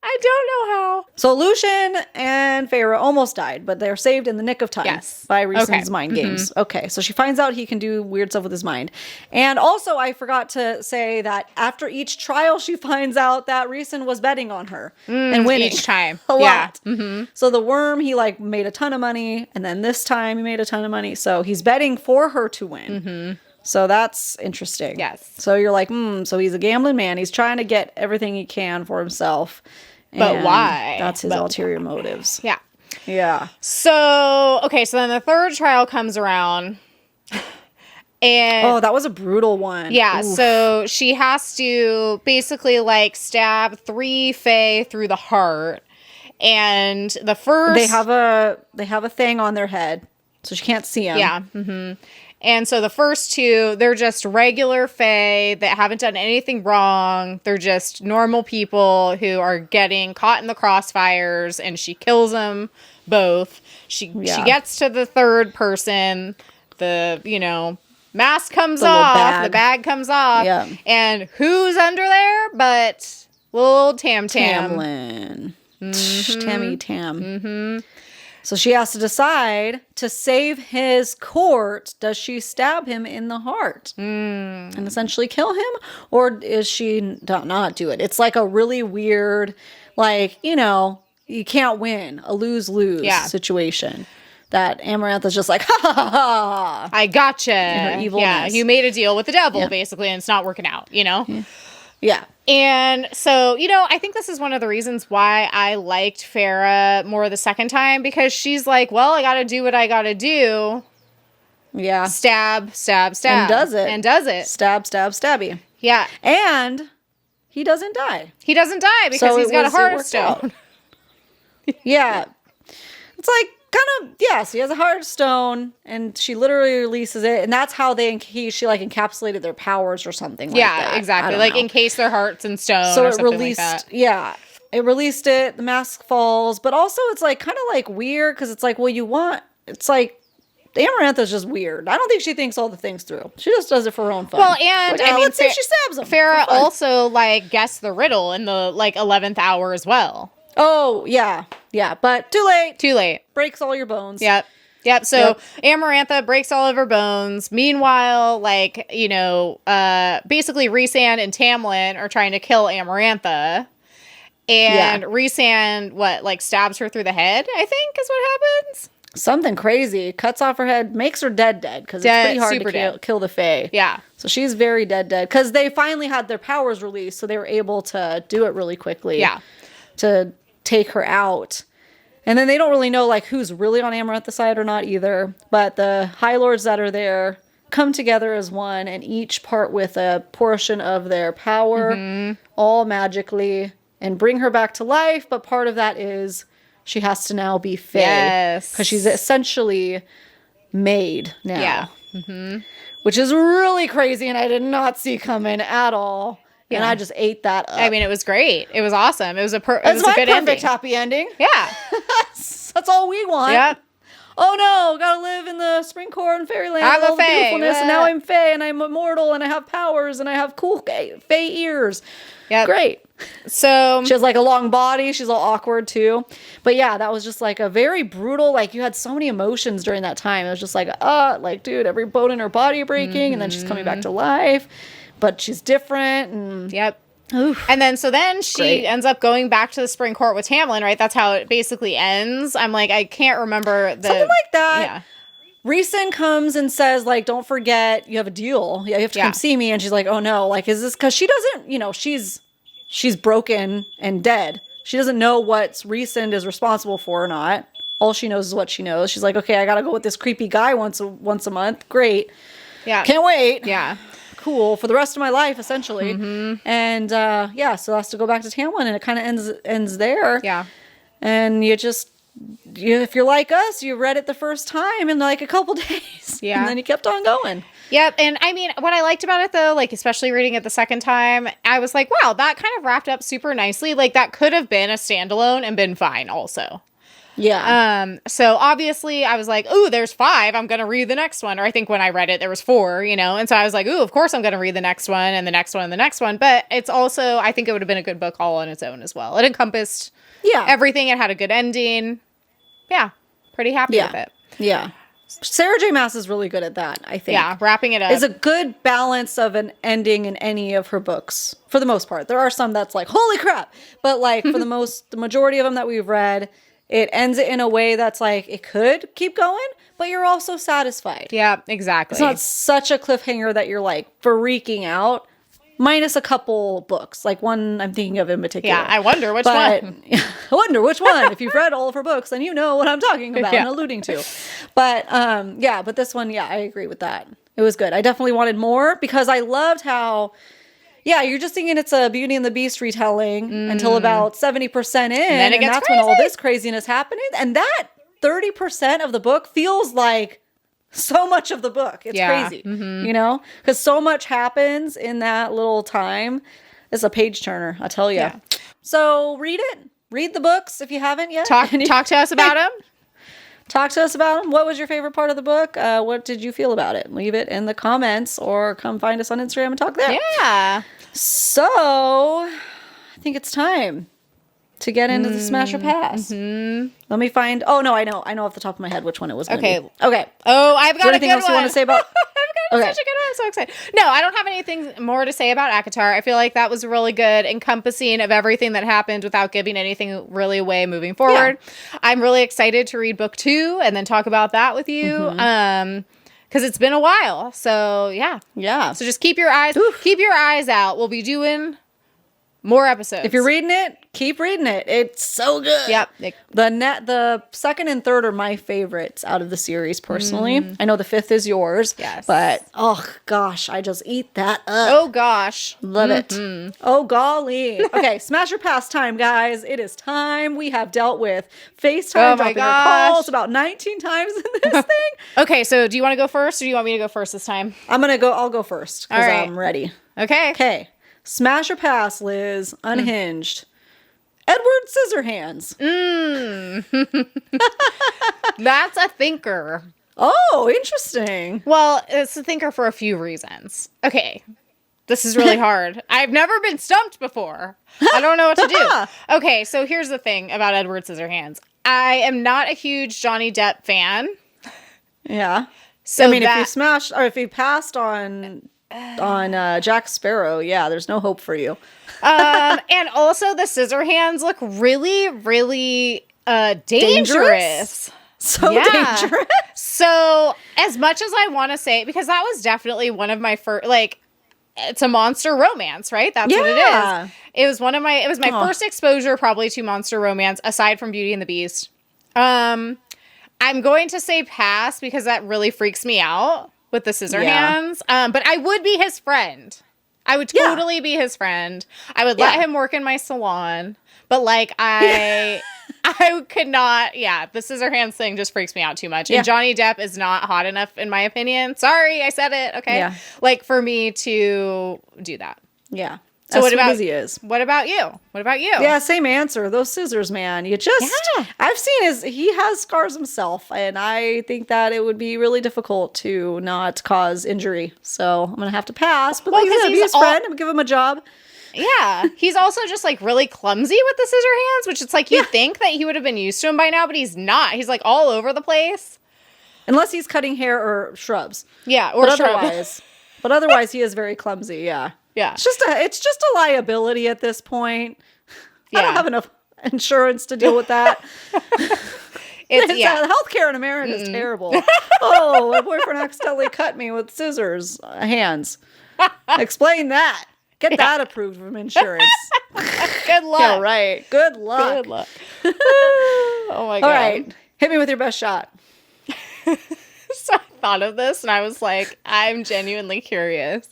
[SPEAKER 1] I don't know how.
[SPEAKER 2] So Lucian and Feyre almost died, but they're saved in the nick of time by Rhysand's mind games. Okay, so she finds out he can do weird stuff with his mind. And also, I forgot to say that after each trial, she finds out that Rhysand was betting on her and winning
[SPEAKER 1] each time.
[SPEAKER 2] a lot.
[SPEAKER 1] Mm-hmm.
[SPEAKER 2] So the worm, he like made a ton of money, and then this time he made a ton of money. So he's betting for her to win.
[SPEAKER 1] Mm-hmm.
[SPEAKER 2] So that's interesting.
[SPEAKER 1] Yes.
[SPEAKER 2] So you're like, so he's a gambling man. He's trying to get everything he can for himself.
[SPEAKER 1] But why?
[SPEAKER 2] That's his ulterior motives.
[SPEAKER 1] Yeah.
[SPEAKER 2] Yeah.
[SPEAKER 1] So, okay, so then the third trial comes around. And
[SPEAKER 2] that was a brutal one.
[SPEAKER 1] yeah,
[SPEAKER 2] Oof.
[SPEAKER 1] so she has to basically like stab 3 fae through the heart. And the first
[SPEAKER 2] they have a thing on their head, so she can't see them.
[SPEAKER 1] Yeah. Mm-hmm. And so the first 2, they're just regular fae that haven't done anything wrong. They're just normal people who are getting caught in the crossfires, and she kills them both. She gets to the third person. The, mask comes off. The bag comes off.
[SPEAKER 2] Yeah.
[SPEAKER 1] And who's under there but little Tam Tam.
[SPEAKER 2] Tamlin. Tammy Tam. Mm-hmm. So she has to decide to save his court. Does she stab him in the heart and essentially kill him? Or is she not do it? It's like a really weird, like, you can't win, a lose-lose situation. That Amarantha's just like, ha ha ha ha.
[SPEAKER 1] I gotcha.
[SPEAKER 2] Her evilness.
[SPEAKER 1] Yeah, you made a deal with the devil, basically, and it's not working out,
[SPEAKER 2] Yeah.
[SPEAKER 1] And so, I think this is one of the reasons why I liked Feyre more the second time, because she's like, well, I got to do what I got to do.
[SPEAKER 2] Yeah.
[SPEAKER 1] Stab, stab, stab.
[SPEAKER 2] And does it. Stab, stab, stabby.
[SPEAKER 1] Yeah.
[SPEAKER 2] And he doesn't die.
[SPEAKER 1] He doesn't die because he's got a heart of stone.
[SPEAKER 2] Yeah. It's like, so he has a heart of stone, and she literally releases it, and that's how she encapsulated their powers or something like that.
[SPEAKER 1] Yeah, exactly. Like encase their hearts in stone.
[SPEAKER 2] So
[SPEAKER 1] or
[SPEAKER 2] it
[SPEAKER 1] something
[SPEAKER 2] released,
[SPEAKER 1] like that.
[SPEAKER 2] yeah, it released it. The mask falls, but also it's like kind of like weird because it's like, it's like Amarantha's just weird. I don't think she thinks all the things through. She just does it for her own fun.
[SPEAKER 1] Well, and
[SPEAKER 2] let's see if she stabs him.
[SPEAKER 1] Feyre also guessed the riddle in the 11th hour as well.
[SPEAKER 2] Oh, yeah. Yeah, but too late.
[SPEAKER 1] Too late.
[SPEAKER 2] Breaks all your bones.
[SPEAKER 1] Yep. So Amarantha breaks all of her bones. Meanwhile, basically Rhysand and Tamlin are trying to kill Amarantha. And Rhysand, stabs her through the head, I think is what happens.
[SPEAKER 2] Something crazy. Cuts off her head, makes her dead because it's pretty hard to kill the Fae.
[SPEAKER 1] Yeah.
[SPEAKER 2] So she's very dead because they finally had their powers released, so they were able to do it really quickly.
[SPEAKER 1] Yeah.
[SPEAKER 2] To take her out. And then they don't really know who's really on Amarantha's side or not either. But the High Lords that are there come together as one and each part with a portion of their power, all magically, and bring her back to life. But part of that is she has to now be Fae.
[SPEAKER 1] Yes.
[SPEAKER 2] Because she's essentially made now.
[SPEAKER 1] Yeah. Mm-hmm.
[SPEAKER 2] Which is really crazy and I did not see coming at all. Yeah. And I just ate that up.
[SPEAKER 1] I mean, it was great. It was awesome. It was a good
[SPEAKER 2] perfect
[SPEAKER 1] ending.
[SPEAKER 2] Happy ending.
[SPEAKER 1] Yeah.
[SPEAKER 2] That's all we want.
[SPEAKER 1] Yep.
[SPEAKER 2] Oh no, gotta live in the spring court and fairyland.
[SPEAKER 1] I'm a fae.
[SPEAKER 2] Beautifulness, and now I'm fae, and I'm immortal, and I have powers, and I have cool fae ears.
[SPEAKER 1] Yeah.
[SPEAKER 2] Great.
[SPEAKER 1] So
[SPEAKER 2] she has a long body. She's all awkward too. But yeah, that was just a very brutal. You had so many emotions during that time. It was just dude, every bone in her body breaking, and then she's coming back to life. But she's different. And
[SPEAKER 1] yep. Oof. And then she ends up going back to the spring court with Tamlin, right? That's how it basically ends. I'm I can't remember
[SPEAKER 2] something like that. Yeah. Rhysand comes and says, don't forget, you have a deal. You have to come see me. And she's like, oh no, is this because she doesn't, she's broken and dead. She doesn't know what Rhysand is responsible for or not. All she knows is what she knows. She's like, okay, I gotta go with this creepy guy once a month. Great.
[SPEAKER 1] Yeah.
[SPEAKER 2] Can't wait.
[SPEAKER 1] Yeah.
[SPEAKER 2] Cool for the rest of my life, essentially. And so that's to go back to Tamlin, and it kind of ends there.
[SPEAKER 1] Yeah.
[SPEAKER 2] And if you're like us, you read it the first time in a couple days.
[SPEAKER 1] Yeah.
[SPEAKER 2] And then you kept on going.
[SPEAKER 1] Yep. And I mean, what I liked about it though, especially reading it the second time, I was wow, that kind of wrapped up super nicely. That could have been a standalone and been fine also.
[SPEAKER 2] Yeah.
[SPEAKER 1] So obviously I was like, ooh, there's 5. I'm going to read the next one. Or I think when I read it, there was 4, And so I was like, ooh, of course I'm going to read the next one and the next one and the next one. But it's also, I think it would have been a good book all on its own as well. It encompassed everything. It had a good ending. Yeah. Pretty happy with it.
[SPEAKER 2] Yeah. Sarah J. Maas is really good at that, I think.
[SPEAKER 1] Yeah, wrapping it up.
[SPEAKER 2] Is a good balance of an ending in any of her books, for the most part. There are some that's like, holy crap! But like, for the majority of them that we've read, it ends it in a way that's like, it could keep going, but you're also satisfied.
[SPEAKER 1] Yeah, exactly.
[SPEAKER 2] It's not such a cliffhanger that you're like freaking out, minus a couple books. Like one I'm thinking of in particular.
[SPEAKER 1] Yeah, I wonder which one.
[SPEAKER 2] I wonder which one. If you've read all of her books, then you know what I'm talking about and alluding to. But but this one, I agree with that. It was good. I definitely wanted more because I loved how, you're just thinking it's a Beauty and the Beast retelling until about 70% in. And that's when all this craziness happening. And that 30% of the book feels like so much of the book. It's crazy, because so much happens in that little time. It's a page turner, I tell you. Yeah. So read it. Read the books if you haven't yet.
[SPEAKER 1] Talk to us about them.
[SPEAKER 2] Talk to us about them. What was your favorite part of the book? What did you feel about it? Leave it in the comments or come find us on Instagram and talk there.
[SPEAKER 1] Yeah.
[SPEAKER 2] So I think it's time to get into the Smash or Pass. Let me find. Oh no, I know off the top of my head which one it was. Okay.
[SPEAKER 1] Oh, I've got a good one.
[SPEAKER 2] Anything else you want to say about?
[SPEAKER 1] I've got such a good one. I'm so excited. No, I don't have anything more to say about ACOTAR. I feel like that was really good, encompassing of everything that happened without giving anything really away moving forward. Yeah. I'm really excited to read book 2 and then talk about that with you. Because it's been a while. So yeah. So just keep your eyes out. We'll be doing more episodes.
[SPEAKER 2] If you're reading it, keep reading it. It's so good.
[SPEAKER 1] Yep.
[SPEAKER 2] The second and third are my favorites out of the series, personally. I know the 5th is yours.
[SPEAKER 1] Yes.
[SPEAKER 2] But, oh gosh, I just eat that up.
[SPEAKER 1] Oh gosh.
[SPEAKER 2] Love it. Oh golly. Okay, Smash or Pass time, guys. It is time. We have dealt with FaceTime, dropping our calls about 19 times in this thing.
[SPEAKER 1] Okay, so do you want to go first or do you want me to go first this time?
[SPEAKER 2] I'll go first because I'm ready.
[SPEAKER 1] Okay.
[SPEAKER 2] Smash or Pass, Liz. Unhinged. Edward Scissorhands.
[SPEAKER 1] That's a thinker.
[SPEAKER 2] Oh, interesting.
[SPEAKER 1] Well, it's a thinker for a few reasons. Okay. This is really hard. I've never been stumped before. I don't know what to do. Okay, so here's the thing about Edward Scissorhands. I am not a huge Johnny Depp fan.
[SPEAKER 2] Yeah. So if you smashed or if you passed on Jack Sparrow, there's no hope for you.
[SPEAKER 1] And also the Scissorhands look really, really dangerous.
[SPEAKER 2] So dangerous.
[SPEAKER 1] So as much as I want to say, because that was definitely one of my first, it's a monster romance, right? That's what it is. It was my first exposure probably to monster romance aside from Beauty and the Beast. I'm going to say pass because that really freaks me out with the Scissorhands. But I would be his friend. I would totally be his friend. I would let him work in my salon. But I could not. Yeah, the Scissorhands thing just freaks me out too much. And Johnny Depp is not hot enough, in my opinion. Sorry, I said it. Okay. Yeah. For me to do that.
[SPEAKER 2] Yeah.
[SPEAKER 1] So what about
[SPEAKER 2] he is?
[SPEAKER 1] What about you?
[SPEAKER 2] Yeah, same answer. Those scissors, man. I've seen he has scars himself, and I think that it would be really difficult to not cause injury. So I'm gonna have to pass. But he's his friend. I'm gonna give him a job.
[SPEAKER 1] Yeah, he's also just really clumsy with the Scissorhands, which it's you'd think that he would have been used to him by now, but he's not. He's all over the place.
[SPEAKER 2] Unless he's cutting hair or shrubs.
[SPEAKER 1] Yeah, or
[SPEAKER 2] shrubs. But otherwise, he is very clumsy. Yeah. Yeah. It's just a liability at this point. Yeah. I don't have enough insurance to deal with that. Healthcare in America is terrible. Oh, my boyfriend accidentally cut me with scissors hands. Explain that. Get that approved from insurance.
[SPEAKER 1] Good luck.
[SPEAKER 2] Yeah, right. Good luck.
[SPEAKER 1] Oh my God.
[SPEAKER 2] All right. Hit me with your best shot.
[SPEAKER 1] So I thought of this and I was like, I'm genuinely curious.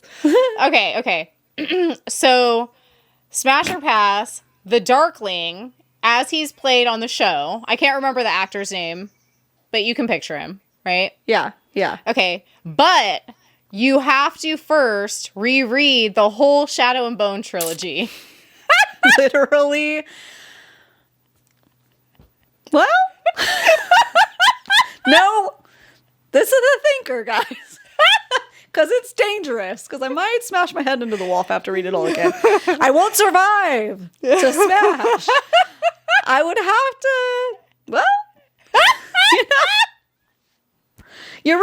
[SPEAKER 1] Okay. So, Smash or Pass, the Darkling, as he's played on the show, I can't remember the actor's name, but you can picture him, right?
[SPEAKER 2] Yeah.
[SPEAKER 1] Okay, but you have to first reread the whole Shadow and Bone trilogy.
[SPEAKER 2] Literally. Well, No, this is a thinker, guys. Because it's dangerous. Because I might smash my head into the wall if I have to read it all again. I won't survive to smash. I would have to. Well, you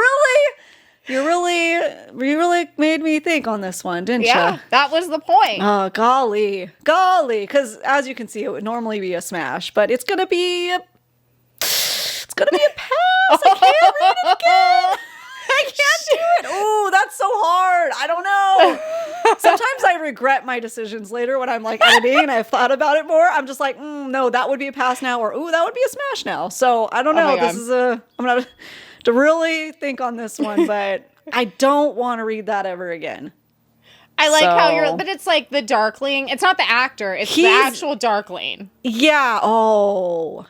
[SPEAKER 2] really made me think on this one, didn't you?
[SPEAKER 1] Yeah, that was the point.
[SPEAKER 2] Oh, golly. Because as you can see, it would normally be a smash, but it's gonna be a pass. I can't read it again. I can't do it. Oh, that's so hard. I don't know. Sometimes I regret my decisions later when I'm like editing and I've thought about it more. I'm just like, no, that would be a pass now, or that would be a smash now. So I don't know. I'm gonna have to really think on this one, but I don't want to read that ever again.
[SPEAKER 1] I like how but it's like the Darkling. It's not the actor. It's the actual Darkling.
[SPEAKER 2] Yeah. Oh.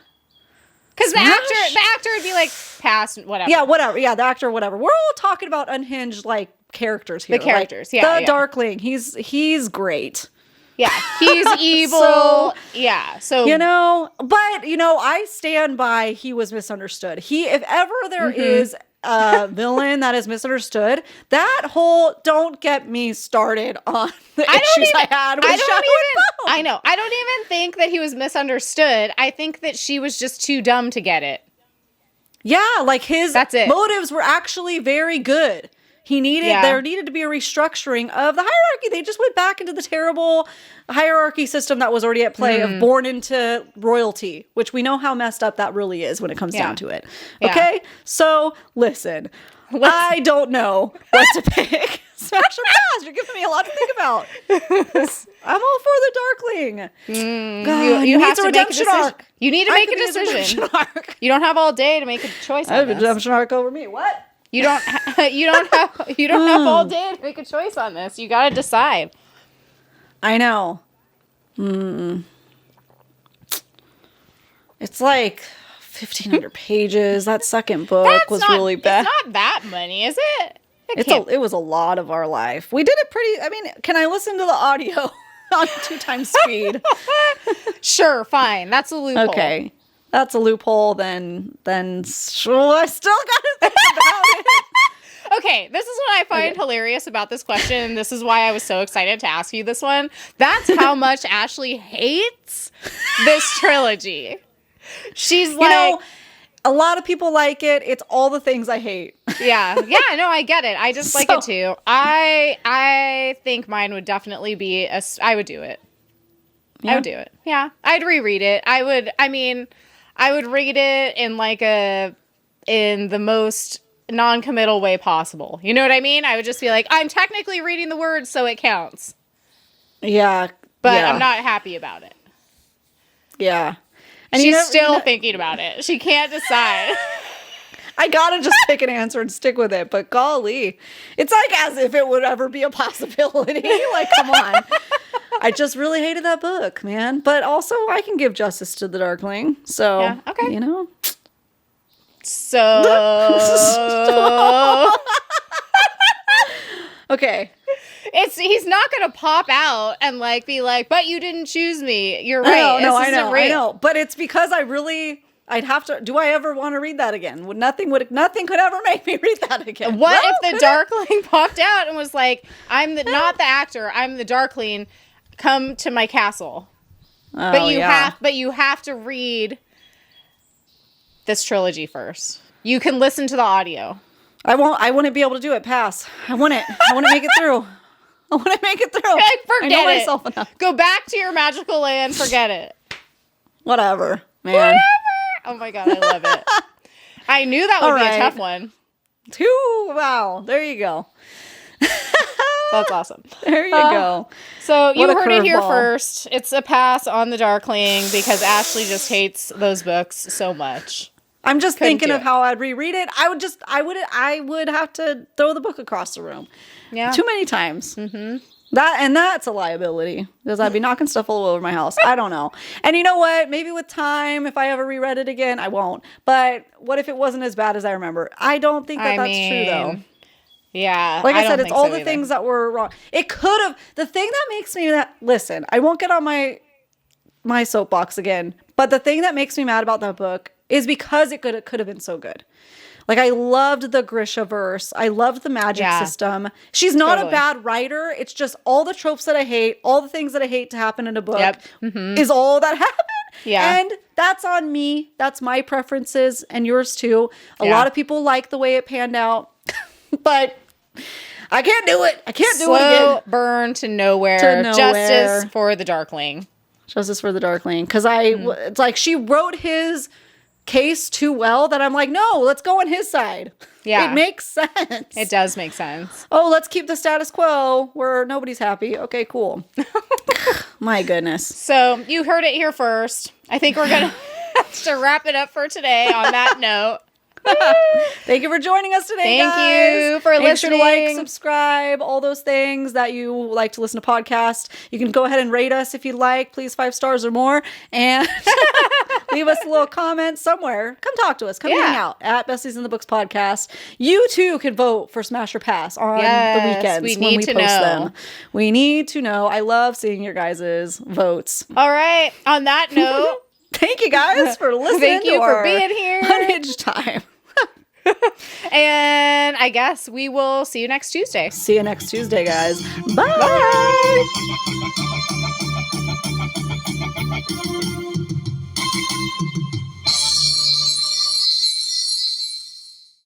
[SPEAKER 1] Because the actor would be like, pass, whatever.
[SPEAKER 2] Yeah, whatever. Yeah, the actor, whatever. We're all talking about unhinged, like, characters here.
[SPEAKER 1] The characters,
[SPEAKER 2] The Darkling, he's great.
[SPEAKER 1] Yeah, he's evil. So.
[SPEAKER 2] But, I stand by he was misunderstood. If ever there is a villain that is misunderstood, don't get me started on the issues I had with Shadow and Bone.
[SPEAKER 1] I know. I don't even think that he was misunderstood. I think that she was just too dumb to get it.
[SPEAKER 2] Yeah, like his motives were actually very good. There needed to be a restructuring of the hierarchy. They just went back into the terrible hierarchy system that was already at play of born into royalty, which we know how messed up that really is when it comes down to it. Okay? So, listen. I don't know what to pick. Smash or pass? You're giving me a lot to think about. I'm all for the Darkling. God,
[SPEAKER 1] you have to make a decision.
[SPEAKER 2] Arc.
[SPEAKER 1] You need to make a decision. You don't have all day to make a choice.
[SPEAKER 2] I have a redemption arc over me. What?
[SPEAKER 1] You don't have all day to make a choice on this. You got to decide.
[SPEAKER 2] I know. It's like 1,500 pages. That second book was really bad.
[SPEAKER 1] It's not that many, is it?
[SPEAKER 2] It was a lot of our life. We did it pretty. I mean, can I listen to the audio on 2 times speed?
[SPEAKER 1] Sure, fine. That's a loophole.
[SPEAKER 2] Okay. That's a loophole, then sure, I still gotta think about it.
[SPEAKER 1] Okay, this is what I find hilarious about this question. This is why I was so excited to ask you this one. That's how much Ashley hates this trilogy. She's like...
[SPEAKER 2] a lot of people like it. It's all the things I hate.
[SPEAKER 1] Yeah, no, I get it. I just like it too. I think mine would definitely be I would do it. Yeah. I would do it. Yeah, I'd reread it. I would read it in the most non-committal way possible. You know what I mean? I would just be like, I'm technically reading the words, so it counts.
[SPEAKER 2] Yeah.
[SPEAKER 1] But I'm not happy about it.
[SPEAKER 2] Yeah. And
[SPEAKER 1] she's still thinking about it. She can't decide.
[SPEAKER 2] I gotta just pick an answer and stick with it. But golly, it's like as if it would ever be a possibility. Like, come on. I just really hated that book, man. But also, I can give justice to the Darkling. So,
[SPEAKER 1] yeah, okay. So.
[SPEAKER 2] Okay.
[SPEAKER 1] He's not going to pop out and be like, but you didn't choose me. You're right.
[SPEAKER 2] No, I know. But it's because I'd have to. Do I ever want to read that again? Nothing could ever make me read that again.
[SPEAKER 1] What if the Darkling popped out and was like, I'm not the actor, I'm the Darkling. Come to my castle. But you have to read this trilogy first. You can listen to the audio.
[SPEAKER 2] I wouldn't be able to do it. Pass. I want to make it through.
[SPEAKER 1] Forget
[SPEAKER 2] I know myself enough.
[SPEAKER 1] Go back to your magical land. Forget it.
[SPEAKER 2] Whatever, man.
[SPEAKER 1] Oh my God, I love it. I knew that would be a tough one.
[SPEAKER 2] Wow. There you go.
[SPEAKER 1] That's awesome.
[SPEAKER 2] There you go.
[SPEAKER 1] So you heard it here first. It's a pass on the Darkling because Ashley just hates those books so much.
[SPEAKER 2] I'm just thinking of how I'd reread it. I would have to throw the book across the room. Yeah. Too many times. Mm-hmm. That's a liability because I'd be knocking stuff all over my house. I don't know. And you know what? Maybe with time, if I ever reread it again, I won't. But what if it wasn't as bad as I remember? I don't think that's true though.
[SPEAKER 1] Yeah.
[SPEAKER 2] Like I said, it's all the things that were wrong. It could have. The thing that makes me listen, I won't get on my soapbox again. But the thing that makes me mad about that book is because it could have been so good. Like, I loved the Grishaverse. I loved the magic system. She's not a bad writer. It's just all the tropes that I hate, all the things that I hate to happen in a book is all that happened.
[SPEAKER 1] Yeah.
[SPEAKER 2] And that's on me. That's my preferences and yours too. A lot of people like the way it panned out, but I can't do it. I can't do it again.
[SPEAKER 1] Burn to nowhere. Justice for the Darkling.
[SPEAKER 2] Justice for the Darkling. Because it's like she wrote his case too well that I'm like, no, let's go on his side.
[SPEAKER 1] Yeah.
[SPEAKER 2] It makes sense.
[SPEAKER 1] It does make sense.
[SPEAKER 2] Oh, let's keep the status quo where nobody's happy. Okay, cool. My goodness.
[SPEAKER 1] So you heard it here first. I think we're going to have to wrap it up for today on that note.
[SPEAKER 2] Thank you for joining us today, guys.
[SPEAKER 1] Thank you for listening.
[SPEAKER 2] Make sure to like, subscribe, all those things that you like to listen to podcasts. You can go ahead and rate us if you'd like. Please 5 stars or more. And leave us a little comment somewhere. Come talk to us. Come hang out at Besties in the Books podcast. You too can vote for Smash or Pass on the weekends when we post them. We need to know. I love seeing your guys' votes.
[SPEAKER 1] All right. On that note,
[SPEAKER 2] thank you guys for listening.
[SPEAKER 1] Thank you for being here.
[SPEAKER 2] Unhinged time.
[SPEAKER 1] And I guess we will see you next Tuesday.
[SPEAKER 2] See you next Tuesday, guys. Bye.